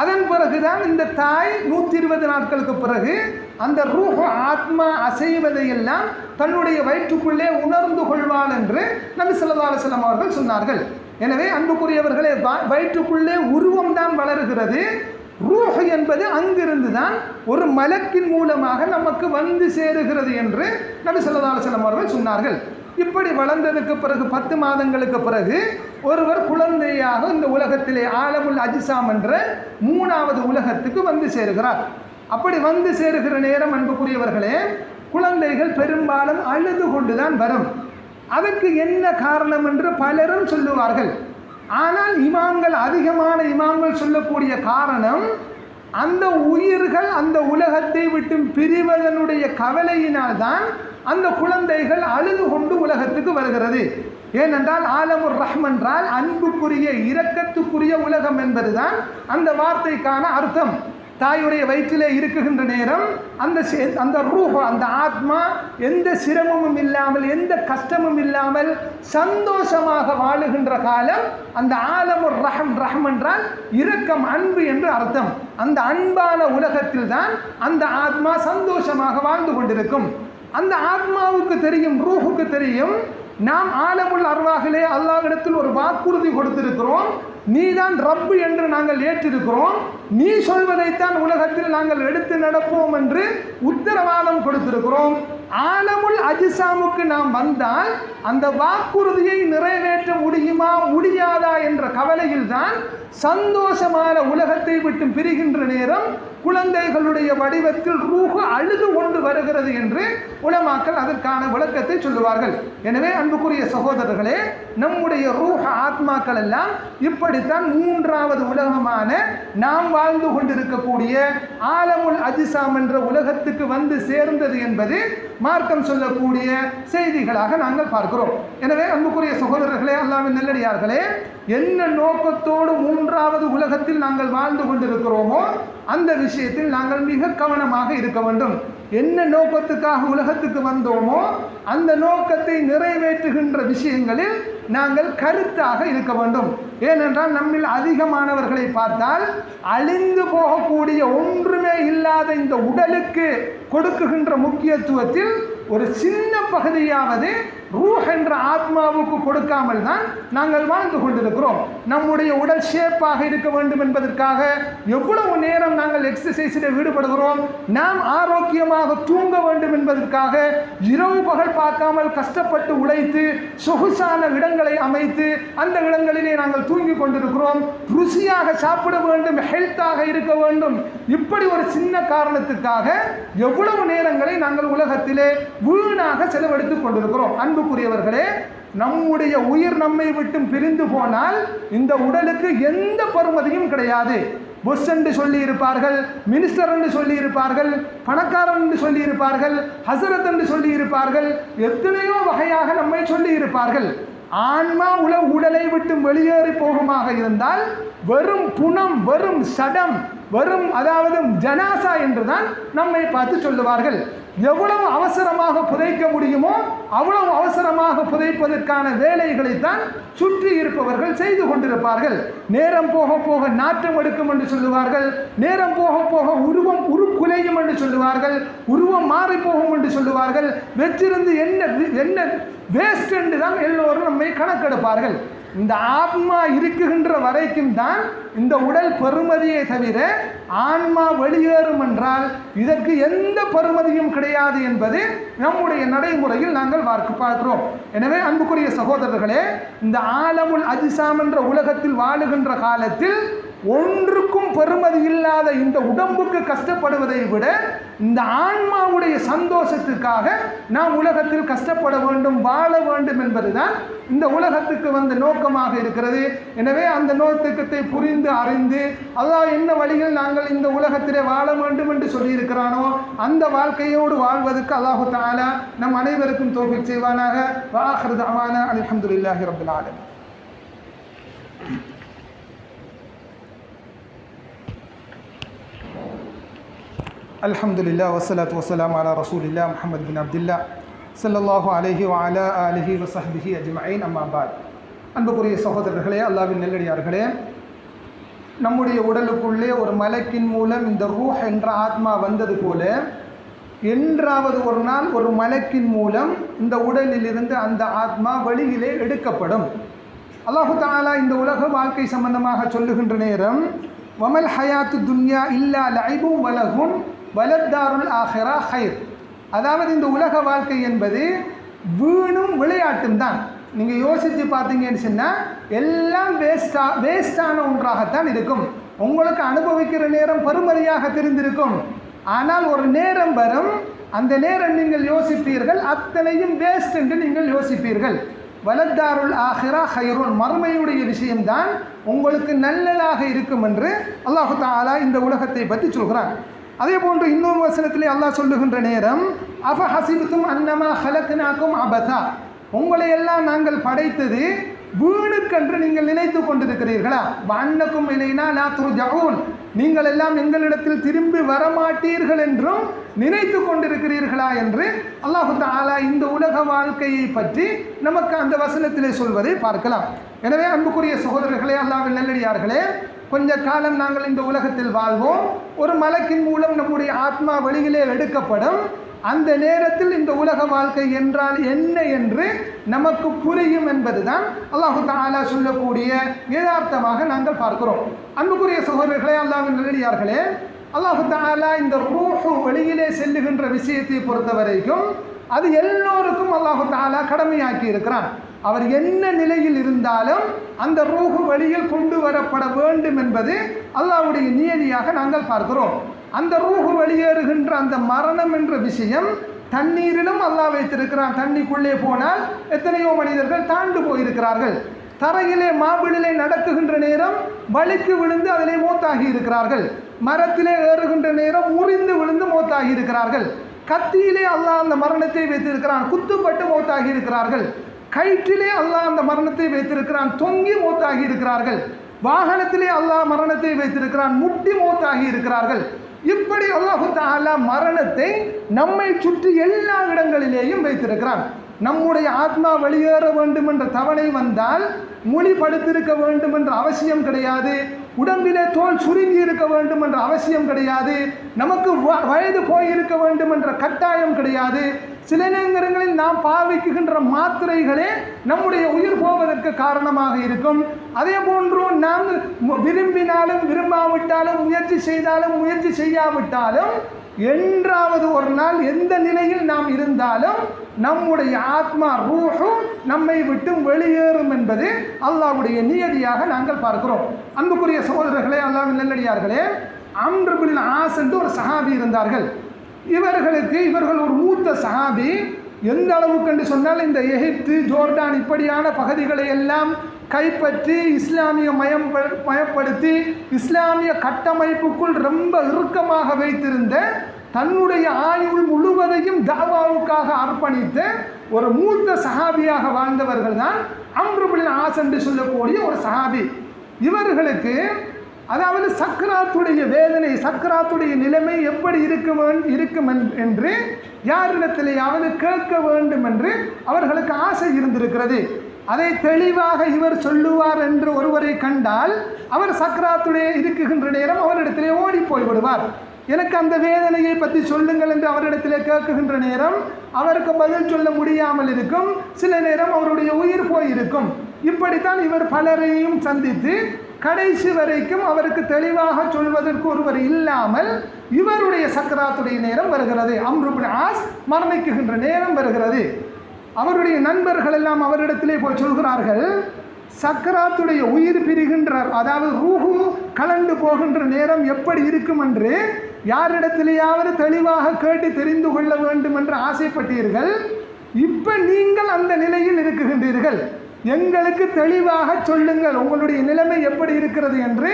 அதன் பிறகுதான் இந்த தாய் 120 நாட்களுக்கு பிறகு அந்த ரூஹ் ஆத்மா அசைவதையெல்லாம் தன்னுடைய வயிற்றுக்குள்ளே உணர்ந்து கொள்வாள் என்று நபி ஸல்லல்லாஹு அலைஹி வஸல்லம் அவர்கள் சொன்னார்கள். எனவே அன்புக்குரியவர்களே, வயிற்றுக்குள்ளே உருவம் தான் வளர்கிறது. ரூஹ் என்பது அங்கிருந்து தான் ஒரு மலக்கின் மூலமாக நமக்கு வந்து சேருகிறது என்று நபி ஸல்லல்லாஹு அலைஹி வஸல்லம் அவர்கள் சொன்னார்கள். இப்படி வளர்ந்ததுக்கு பிறகு 10 மாதங்களுக்கு பிறகு ஒருவர் குழந்தையாக இந்த உலகத்திலே ஆலமுல் அஜ்சாம் என்ற 3வது உலகத்துக்கு வந்து சேருகிறார். அப்படி வந்து சேருகிற நேரம் அன்புக்குரியவர்களே, குழந்தைகள் பெரும்பாலும் அழுது கொண்டுதான் வரும். அதற்கு என்ன காரணம் என்று பலரும் சொல்லுவார்கள். ஆனால் அதிகமான இமாம்கள் சொல்லக்கூடிய காரணம், அந்த உயிர்கள் அந்த உலகத்தை விட்டு பிரிவதனுடைய கவலையினால் தான் அந்த குழந்தைகள் அழுது கொண்டு உலகத்துக்கு வருகிறது. ஏனென்றால் ஆலமுர் ரஹ்ம் என்றால் அன்புக்குரிய இரக்கத்துக்குரிய உலகம் என்பதுதான் அந்த வார்த்தைக்கான அர்த்தம். தாயுடைய வயிற்றிலே இருக்குகின்ற நேரம் அந்த ரூஹ் அந்த ஆத்மா எந்த சிரமமும் இல்லாமல் எந்த கஷ்டமும் இல்லாமல் சந்தோஷமாக வாழுகின்ற காலம் அந்த ஆலமுர் ரஹம் என்றால் இரக்கம், அன்பு என்று அர்த்தம். அந்த அன்பான உலகத்தில் தான் அந்த ஆத்மா சந்தோஷமாக வாழ்ந்து கொண்டிருக்கும். அந்த ஆத்மாவுக்கு தெரியும், ரூஹுக்கு தெரியும், நாம் ஆலமுல் அர்வாஹிலே அல்லாஹ்விடத்தில் ஒரு வாக்குறுதி கொடுத்திருக்கிறோம், நீதான் ரப்பு என்று நாங்கள் ஏற்றிருக்கிறோம், நீ சொல்வதைத்தான் உலகத்தில் நாங்கள் எடுத்து நடப்போம் என்று உத்தரவாதம் கொடுத்திருக்கிறோம். ஆலமுல் அஜ்சாமுக்கு நாம் வந்தால் அந்த வாக்குறுதியை நிறைவேற்ற முடியுமா முடியாதா என்ற கவலையில் தான் சந்தோஷமான உலகத்தை விட்டு பிரிகின்ற நேரம் குழந்தைகளுடைய வடிவத்தில் ரூஹ் அழுது கொண்டு வருகிறது என்று உலமாக்கள் அதற்கான விளக்கத்தை சொல்லுவார்கள். எனவே அன்புக்குரிய சகோதரர்களே, நம்முடைய ரூஹ் ஆத்மாக்கள் எல்லாம் இப்படித்தான் 3வது உலகமான நாம் வாழ்ந்து கொண்டிருக்கக்கூடிய ஆலமுல் அஜ்சாம் என்ற உலகத்துக்கு வந்து சேர்ந்தது என்பது மார்க்கம் சொல்லக்கூடிய செய்திகளாக நாங்கள் பார்க்கிறோம். எனவே அன்புக்குரிய சகோதரர்களே, அல்லாஹ்வின் நல்லடியார்களே, என்ன நோக்கத்தோடு மூன்றாவது உலகத்தில் நாங்கள் வாழ்ந்து கொண்டிருக்கிறோமோ அந்த விஷயத்தில் நாங்கள் மிக கவனமாக இருக்க வேண்டும். என்ன நோக்கத்துக்காக உலகத்துக்கு வந்தோமோ அந்த நோக்கத்தை நிறைவேற்றுகின்ற விஷயங்களில் நாங்கள் கருத்தாக இருக்க வேண்டும். ஏனென்றால் நம்மில் அதிகமானவர்களை பார்த்தால் அழிந்து போகக்கூடிய ஒன்றுமே இல்லாத இந்த உடலுக்கு கொடுக்குகின்ற முக்கியத்துவத்தில் ஒரு சின்ன பகுதியாவது ரூஹ் என்ற ஆத்மாவுக்கு கொடுக்காமல் தான் நாங்கள் வாழ்ந்து கொண்டிருக்கிறோம். நம்முடைய உடல் ஷேப்பாக இருக்க வேண்டும் என்பதற்காக எவ்வளவு நேரம் நாங்கள் எக்ஸசைஸில் ஈடுபடுகிறோம். நாம் ஆரோக்கியமாக தூங்க வேண்டும் என்பதற்காக இரவு பகல் பார்க்காமல் கஷ்டப்பட்டு உழைத்து சொகுசான இடங்களை அமைத்து அந்த இடங்களிலே நாங்கள் தூங்கி கொண்டிருக்கிறோம். ருசியாக சாப்பிட வேண்டும், ஹெல்த்தாக இருக்க வேண்டும். இப்படி ஒரு சின்ன காரணத்துக்காக எவ்வளவு நேரங்களை நாங்கள் உலகத்திலே வீணாக செலவழித்துக் கொண்டிருக்கிறோம். அன்புக்குரியவர்களே, நம்முடைய உயிர் நம்மை விட்டு பிரிந்து போனால் இந்த உடலுக்கு எந்த பெறுமதியும் கிடையாது. புஷ் என்று சொல்லி இருப்பார்கள், மினிஸ்டர் என்று சொல்லி இருப்பார்கள், பணக்காரன் என்று சொல்லி இருப்பார்கள், ஹசரத் என்று சொல்லி இருப்பார்கள், எத்தனையோ வகையாக நம்மை சொல்லி இருப்பார்கள். ஆன்மா உடலை விட்டு வெளியேறி போகுமாக இருந்தால் வெறும் புனம், வெறும் சடம், வெறும் அதாவது ஜனாசா என்றுதான் நம்மை பார்த்து சொல்லுவார்கள். எவ்வளவு அவசரமாக புதைக்க முடியுமோ அவ்வளவு அவசரமாக புதைப்பதற்கான வேலைகளைத்தான் சுற்றி இருப்பவர்கள் செய்து கொண்டிருப்பார்கள். நேரம் போக போக நாற்றம் எடுக்கும் என்று சொல்லுவார்கள், நேரம் போக போக உருவம் உருக்குலையும் என்று சொல்லுவார்கள், உருவம் மாறி போகும் என்று சொல்லுவார்கள். வெற்றிருந்து என்ன வேஸ்ட் என்று தான் எல்லோரும் நம்மை கணக்கெடுப்பார்கள். இந்த ஆத்மா இருக்குகின்ற வரைக்கும் தான் இந்த உடல் பெறுமதியை தவிர ஆன்மா வெளியேறும் என்றால் இதற்கு எந்த பெறுமதியும் கிடையாது என்பது நம்முடைய நடைமுறையில் நாங்கள் பார்க்கிறோம். எனவே அன்புக்குரிய சகோதரர்களே, இந்த ஆலமுல் அஜ்சாம் என்ற உலகத்தில் வாழுகின்ற காலத்தில் ஒன்றுக்கும் பெறுமதி இல்லாத இந்த உடம்புக்கு கஷ்டப்படுவதை விட இந்த ஆன்மாவுடைய சந்தோஷத்துக்காக நாம் உலகத்தில் கஷ்டப்பட வேண்டும், வாழ வேண்டும் என்பதுதான் இந்த உலகத்துக்கு வந்த நோக்கமாக இருக்கிறது. எனவே அந்த நோக்கத்தை புரிந்து அறிந்து அல்லாஹ் என்ன வழியில் நாங்கள் இந்த உலகத்திலே வாழ வேண்டும் என்று சொல்லியிருக்கிறானோ அந்த வாழ்க்கையோடு வாழ்வதற்கு அல்லாஹு தஆலா நம் அனைவருக்கும் தௌஃபீக் செய்வானாக. வ ஆகிரு தஅவானா அல்ஹம்துலில்லாஹி ரப்பில் ஆலமீன். அல்ஹம்துலில்லாஹ் வஸ்ஸலாத்து வஸ்ஸலாமு அலா ரசூலில்லாஹ் முஹம்மது பின் அப்துல்லாஹ் ஸல்லல்லாஹு அலைஹி வ அலா ஆலிஹி வ ஸஹ்பிஹி அஜ்மஈன். அம்மா பாத். அன்புக்குரிய சகோதரர்களே, அல்லாஹ்வின் நல்லடியார்களே, நம்முடைய உடலுக்குள்ளே ஒரு மலக்கின் மூலம் இந்த ரூஹ் என்ற ஆத்மா வந்தது போல என்றாவது ஒரு நாள் ஒரு மலக்கின் மூலம் இந்த உடலிலிருந்து அந்த ஆத்மா வெளியிலே எடுக்கப்படும். அல்லாஹு தஆலா இந்த உலக வாழ்க்கை சம்பந்தமாக சொல்லுகின்ற நேரம் வமல் ஹயாத்து துன்யா இல்லா லஐபும் வலகுன் வலத்தாருல் ஆஹிரா ஹைர். அதாவது இந்த உலக வாழ்க்கை என்பது வீணும் விளையாட்டும் தான். நீங்கள் யோசித்து பார்த்தீங்கன்னு சொன்னால் எல்லாம் வேஸ்டான ஒன்றாகத்தான் இருக்கும். உங்களுக்கு அனுபவிக்கிற நேரம் பெருமதியாக தெரிந்திருக்கும். ஆனால் ஒரு நேரம் வரும், அந்த நேரம் நீங்கள் யோசிப்பீர்கள் அத்தனையும் வேஸ்ட் என்று நீங்கள் யோசிப்பீர்கள். வலத்தாருல் ஆஹிரா ஹைருன், மறுமையுடைய விஷயம்தான் உங்களுக்கு நல்லதாக இருக்கும் என்று அல்லாஹு தஆலா இந்த உலகத்தை பற்றி சொல்கிறான். அதே போன்று இன்னொரு வசனத்திலே அல்லாஹ் சொல்லுகின்ற நேரம் அஃப ஹஸிபுதும் அன்னமா ஹலக்னாக்கும் அபஸா, உங்களை எல்லாம் நாங்கள் படைத்தது வீணுக்கென்று நீங்கள் நினைத்து கொண்டிருக்கிறீர்களா? வஅன்னக்கும் இலைனா லா துர்ஜஊன், நீங்கள் எல்லாம் எங்களிடத்தில் திரும்பி வரமாட்டீர்கள் என்றும் நினைத்து கொண்டிருக்கிறீர்களா என்று அல்லாஹு தஆலா இந்த உலக வாழ்க்கையை பற்றி நமக்கு அந்த வசனத்திலே சொல்வதை பார்க்கலாம். எனவே அன்புக்குரிய சகோதரர்களே, அல்லாஹ்வின் நல்லடியார்களே, கொஞ்ச காலம் நாங்கள் இந்த உலகத்தில் வாழ்வோம். ஒரு மலக்கின் மூலம் நம்முடைய ஆத்மா வெளியிலே எடுக்கப்படும். அந்த நேரத்தில் இந்த உலக வாழ்க்கை என்றால் என்ன என்று நமக்கு புரியும் என்பதுதான் அல்லாஹு தஆலா சொல்லக்கூடிய யதார்த்தமாக நாங்கள் பார்க்கிறோம். அன்புக்குரிய சகோதரர்களே, அல்லாஹ்வின் நல்லடியார்களே, அல்லாஹு தஆலா இந்த ரூஹ் வெளியிலே செல்லுகின்ற விஷயத்தை பொறுத்த வரைக்கும் அது எல்லோருக்கும் அல்லாஹு தஆலா கடமையாக்கி இருக்கிறான். அவர் என்ன நிலையில் இருந்தாலும் அந்த ரூஹ் வெளியில் கொண்டு வரப்பட வேண்டும் என்பது அல்லாஹ்வுடைய நியதியாக நாங்கள் பார்க்கிறோம். அந்த ரூஹ் வெளியேறுகின்ற அந்த மரணம் என்ற விஷயம் தண்ணீரிலும் அல்லாஹ் வைத்திருக்கிறான். தண்ணிக்குள்ளே போனால் எத்தனையோ மனிதர்கள் தாண்டு போயிருக்கிறார்கள். தரையிலே மாபிளிலே நடக்குகின்ற நேரம் வலிக்கு விழுந்து அதிலே மௌத்தாகி இருக்கிறார்கள். மரத்திலே ஏறுகின்ற நேரம் முறிந்து விழுந்து மௌத்தாகி இருக்கிறார்கள். கத்தியிலே அல்லாஹ் அந்த மரணத்தை வைத்திருக்கிறான், குத்துப்பட்டு மௌத்தாகி இருக்கிறார்கள். கயிற்றிலே அல்லாஹ் அந்த மரணத்தை வைத்திருக்கிறான், தொங்கி மௌத்தாகி இருக்கிறார்கள். வாகனத்திலே அல்லாஹ் மரணத்தை வைத்திருக்கிறான், முட்டி மௌத்தாகி இருக்கிறார்கள். இப்படி அல்லாஹு தஆலா மரணத்தை நம்மை சுற்றி எல்லா இடங்களிலேயும் வைத்திருக்கிறான். நம்முடைய ஆத்மா வெளியேற வேண்டும் என்ற தவணை வந்தால் மொழி படுத்திருக்க வேண்டும் என்ற அவசியம் கிடையாது. உடம்பிலே தோல் சுருங்கி இருக்க வேண்டும் என்ற அவசியம் கிடையாது. நமக்கு வயது போயிருக்க வேண்டும் என்ற கட்டாயம் கிடையாது. சில நேரங்களில் நாம் பாவிக்குகின்ற மாத்திரைகளே நம்முடைய உயிர் போவதற்கு காரணமாக இருக்கும். அதே போன்று நாம் விரும்பினாலும் விரும்பாவிட்டாலும் முயற்சி செய்தாலும் முயற்சி செய்யாவிட்டாலும் என்றாவது ஒரு நாள் எந்த நிலையில் நாம் இருந்தாலும் நம்முடைய ஆத்மா ரூஹு நம்மை விட்டு வெளியேறும் என்பது அல்லாஹ்வுடைய நியதியாக நாங்கள் பார்க்கிறோம். அன்புக்குரிய சகோதரர்களே, அல்லாஹ்வின் நல்லடியார்களே, அம்ர் இப்னு ஆஸ் என்று ஒரு சஹாபி இருந்தார்கள். இவர்கள் ஒரு மூத்த சஹாபி. எந்த அளவுக்கு என்று சொன்னால் இந்த எகிப்து, ஜோர்டான் இப்படியான பகுதிகளை எல்லாம் கைப்பற்றி இஸ்லாமிய மயப்படுத்தி இஸ்லாமிய கட்டமைப்புக்குள் ரொம்ப இறுக்கமாக வைத்திருந்த, தன்னுடைய ஆயுள் முழுவதையும் தாவாவுக்காக அர்ப்பணித்த ஒரு மூத்த சஹாபியாக வாழ்ந்தவர்கள் தான் அம்ர் இப்னு ஆஸ் என்று சொல்லக்கூடிய ஒரு சஹாபி. இவர்களுக்கு அதாவது சக்கராத்துடைய வேதனை, சக்கராத்துடைய நிலைமை எப்படி இருக்கும் என்று யாரிடத்திலேயாவது கேட்க வேண்டும் என்று அவர்களுக்கு ஆசை இருந்திருக்கிறது. அதை தெளிவாக இவர் சொல்லுவார் என்று ஒருவரை கண்டால் அவர் சக்கராத்துடைய இருக்குகின்ற நேரம் அவரிடத்திலே ஓடி போய்விடுவார். எனக்கு அந்த வேதனையை பற்றி சொல்லுங்கள் என்று அவரிடத்திலே கேட்குகின்ற நேரம் அவருக்கு பதில் சொல்ல முடியாமல் இருக்கும். சில நேரம் அவருடைய உயிர் போயிருக்கும். இப்படித்தான் இவர் பலரையும் சந்தித்து கடைசி வரைக்கும் அவருக்கு தெளிவாக சொல்வதற்கு ஒருவர் இல்லாமல் இவருடைய சக்கராத்துடைய நேரம் வருகிறது. அம்ர் இப்னு ஆஸ் மரணிக்குகின்ற நேரம் வருகிறது. அவருடைய நண்பர்கள் எல்லாம் அவரிடத்திலே போய் சொல்கிறார்கள், சக்கராத்துடைய உயிர் பிரிகின்றார், அதாவது ரூஹு கலந்து போகின்ற நேரம் எப்படி இருக்கும் என்று யாரிடத்திலேயாவது தெளிவாக கேட்டு தெரிந்து கொள்ள வேண்டும் என்று ஆசைப்பட்டீர்கள். இப்போ நீங்கள் அந்த நிலையில் இருக்குகின்றீர்கள். எங்களுக்கு தெளிவாக சொல்லுங்கள், உங்களுடைய நிலைமை எப்படி இருக்கிறது என்று,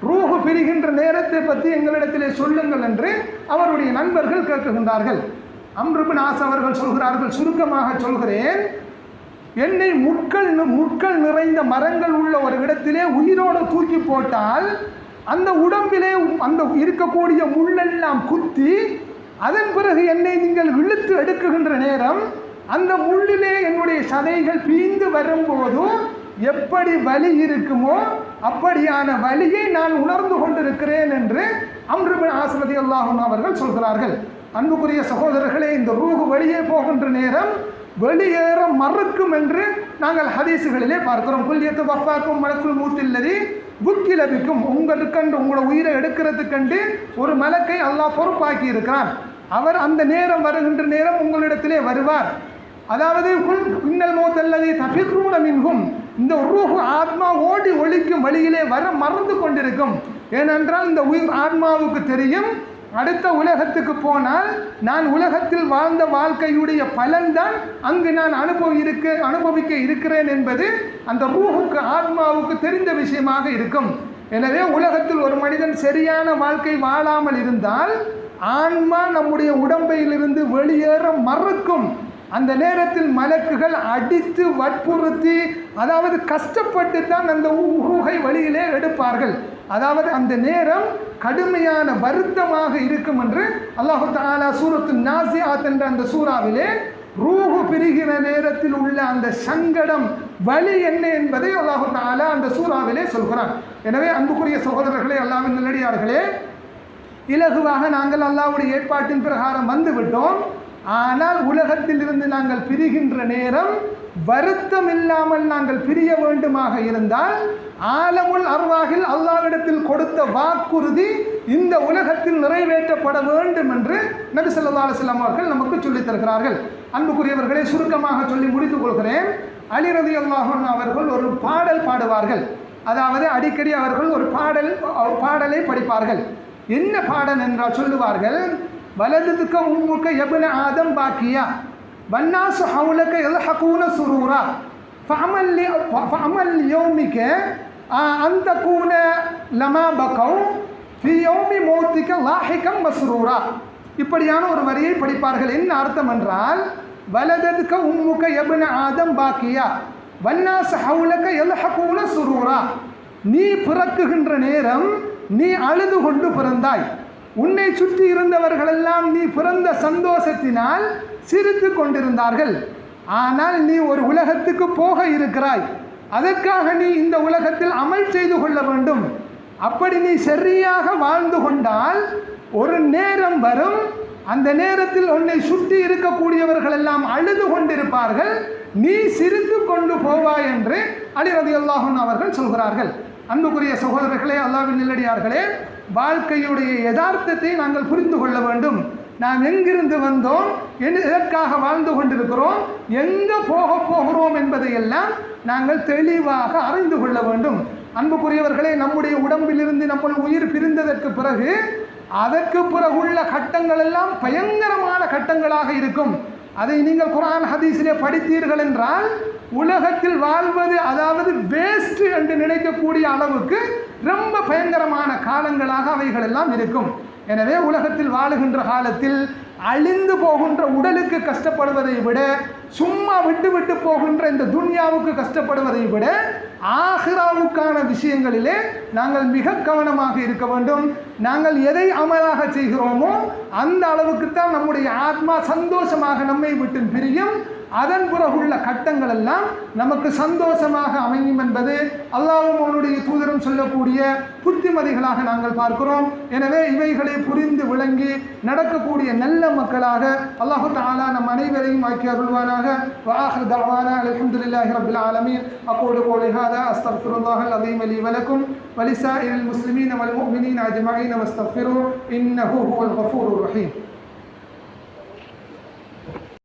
ரூஹு பிரிகின்ற நேரத்தை பற்றி எங்களிடத்திலே சொல்லுங்கள் என்று அவருடைய நண்பர்கள் கேட்குகின்றார்கள். அம்ர் இப்னு ஆஸ் அவர்கள் சொல்கிறார்கள், சுருக்கமாக சொல்கிறேன், என்னை முட்கள் நிறைந்த மரங்கள் உள்ள ஒரு இடத்திலே உயிரோடு தூக்கி போட்டால் அந்த உடம்பிலே அந்த இருக்கக்கூடிய முள்ளெல்லாம் குத்தி அதன் பிறகு என்னை நீங்கள் இழுத்து எடுக்குகின்ற நேரம் அந்த முள்ளிலே என்னுடைய சதைகள் பீந்து வரும்போது எப்படி வலி இருக்குமோ அப்படியான வலியை நான் உணர்ந்து கொண்டிருக்கிறேன் என்று அம்ர் இப்னு ஆஸ் ரலியல்லாஹு அன்ஹு அவர்கள் சொல்கிறார்கள். அன்புக்குரிய சகோதரர்களே, இந்த ரூஹு வெளியே போகின்ற நேரம் வெளியேற மறுக்கும் என்று நாங்கள் ஹதீசுகளிலே பார்க்கிறோம். குல்யத்து வஃபாக்கும் மலக்குல் மூத்தில்லதி புக்கிலபிக்கும், உங்களுக்கண்டு உங்களோட உயிரை எடுக்கிறதுக்கண்டு ஒரு மலக்கை அல்லாஹ் பொறுப்பாக்கி இருக்கிறான். அவர் அந்த நேரம் வருகின்ற நேரம் உங்களிடத்திலே வருவார். அதாவது பின்னல் மௌத்தல்லதி தஃபிர்ரூன மின்ஹும், இந்த ரூஹு ஆத்மா ஓடி ஒழிக்கும் வழியிலே வர மறந்து கொண்டிருக்கும். ஏனென்றால் இந்த உயிர் ஆத்மாவுக்கு தெரியும், அடுத்த உலகத்துக்கு போனால் நான் உலகத்தில் வாழ்ந்த வாழ்க்கையுடைய பலன்தான் அங்கு நான் அனுபவிக்க இருக்கிறேன் என்பது அந்த ரூஹுக்கு ஆத்மாவுக்கு தெரிந்த விஷயமாக இருக்கும். எனவே உலகத்தில் ஒரு மனிதன் சரியான வாழ்க்கை வாழாமல் இருந்தால் ஆன்மா நம்முடைய உடம்பையிலிருந்து வெளியேற மறுக்கும். அந்த நேரத்தில் மலக்குகள் அடித்து வற்புறுத்தி, அதாவது கஷ்டப்பட்டு தான் அந்த ரூஹை வெளியிலே எடுப்பார்கள். அதாவது அந்த நேரம் கடுமையான வருத்தமாக இருக்கும் என்று அல்லாஹு தஆலா சூரத்து நாஸிஆத் என்ற அந்த சூறாவிலே ரூஹு பிரிகிற நேரத்தில் உள்ள அந்த சங்கடம் வலி என்ன என்பதை அல்லாஹு தஆலா அந்த சூறாவிலே சொல்கிறான். எனவே அன்புக்குரிய சகோதரர்களே, அல்லாஹ்வின் நல்லடியார்களே, இலகுவாக நாங்கள் அல்லாஹ்வுடைய ஏற்பாட்டின் பிரகாரம் வந்து விட்டோம். ஆனால் உலகத்தில் இருந்து நாங்கள் பிரிகின்ற நேரம் வருத்தம் இல்லாமல் நாங்கள் பிரிய வேண்டுமாக இருந்தால் ஆலமுல் அர்வாஹில் அல்லாஹ்விடத்தில் கொடுத்த வாக்குறுதி இந்த உலகத்தில் நிறைவேற்றப்பட வேண்டும் என்று நபி ஸல்லல்லாஹு அலைஹி வஸல்லம் அவர்கள் நமக்கு சொல்லித் தருகிறார்கள். அன்புக்குரியவர்களே, சுருக்கமாக சொல்லி முடித்துக் கொள்கிறேன். அலி ரலியல்லாஹு அன்ஹு அவர்கள் ஒரு பாடல் பாடுவார்கள். அதாவது அடிக்கடி அவர்கள் ஒரு பாடலை படிப்பார்கள். என்ன பாடல் என்றால் சொல்லுவார்கள், வலதுதுக்க உம்முக்க யப்ன ஆதம் பாக்கியா வன்னாசு ஹவுலக யல்ஹகூன சுரூரா ஃபஅமல் யௌமிக அன் தகூன லமா பகவ் ஃபி யௌமி மௌத்திக லாஹிகம் மஸ்ரூரா. இப்படியான ஒரு வரியை படிப்பார்கள். என்ன அர்த்தம் என்றால், வலததுக்க உம்முக யப்ன ஆதம் பாக்கியா வன்னாஸ் ஹவுலக யல்ஹகூன சுரூரா. நீ பிறக்குகின்ற நேரம் நீ அழுது கொண்டு பிறந்தாய். உன்னை சுற்றி இருந்தவர்களெல்லாம் நீ பிறந்த சந்தோஷத்தினால் சிரித்து கொண்டிருந்தார்கள். ஆனால் நீ ஒரு உலகத்துக்கு போக இருக்கிறாய். அதற்காக நீ இந்த உலகத்தில் அமல் செய்து கொள்ள வேண்டும். அப்படி நீ சரியாக வாழ்ந்து கொண்டால் ஒரு நேரம் வரும், அந்த நேரத்தில் உன்னை சுற்றி இருக்கக்கூடியவர்கள் எல்லாம் அழுது கொண்டிருப்பார்கள், நீ சிரித்து கொண்டு போவாய் என்று அலி ரலியல்லாஹு அன்ஹு அவர்கள் சொல்கிறார்கள். அன்புக்குரிய சகோதரர்களே, அல்லாஹ்வின் நல்லடியார்களே, வாழ்க்கையுடைய யதார்த்தத்தை நாங்கள் புரிந்து கொள்ள வேண்டும். நாம் எங்கிருந்து வந்தோம், எதற்காக வாழ்ந்து கொண்டிருக்கிறோம், எங்கே போகிறோம் என்பதையெல்லாம் நாங்கள் தெளிவாக அறிந்து கொள்ள வேண்டும். அன்புக்குரியவர்களே, நம்முடைய உடம்பிலிருந்து நம்ம உயிர் பிரிந்ததற்கு பிறகு அதற்கு பிறகுள்ள கட்டங்கள் எல்லாம் பயங்கரமான கட்டங்களாக இருக்கும். அதை நீங்கள் குர்ஆன் ஹதீஸிலே படித்தீர்கள் என்றால் உலகத்தில் வாழ்வது அதாவது வேஸ்ட் என்று நினைக்கக்கூடிய அளவுக்கு ரொம்ப பயங்கரமான காலங்களாக அவைகள் எல்லாம் இருக்கும். எனவே உலகத்தில் வாழுகின்ற காலத்தில் அழிந்து போகின்ற உடலுக்கு கஷ்டப்படுவதை விட, சும்மா விட்டு விட்டு போகின்ற இந்த துன்யாவுக்கு கஷ்டப்படுவதை விட ஆகிராவுக்கான விஷயங்களிலே நாங்கள் மிக கவனமாக இருக்க வேண்டும். நாங்கள் எதை அமலாக செய்கிறோமோ அந்த அளவுக்குத்தான் நம்முடைய ஆத்மா சந்தோஷமாக நம்மை விட்டு பிரியும். அதன் பிறகுள்ள கட்டங்கள் எல்லாம் நமக்கு சந்தோஷமாக அமையும் என்பது அல்லாஹ்வும் அவனுடைய தூதரும் சொல்லக்கூடிய புத்திமதிகளாக நாங்கள் பார்க்கிறோம். எனவே இவைகளை புரிந்து விளங்கி நடக்கக்கூடிய நல்ல மக்களாக அல்லாஹ் தஆலா நம் அனைவரையும் ஆக்கி அருள்வானாக. வஆஹிரு தஅவானா அல்ஹம்துலில்லாஹி ரப்பில் ஆலமீன். அகூலு கௌலி ஹாதா அஸ்தக்ஃபிருல்லாஹல் அஸீம் லீ வ லக்கும் வ லிஸாயிரில் முஸ்லிமீன வல் முஃமினீன அஜ்மஈன வஸ்தக்ஃபிரூ இன்னஹு ஹுவல் கஃபூருர் ரஹீம்.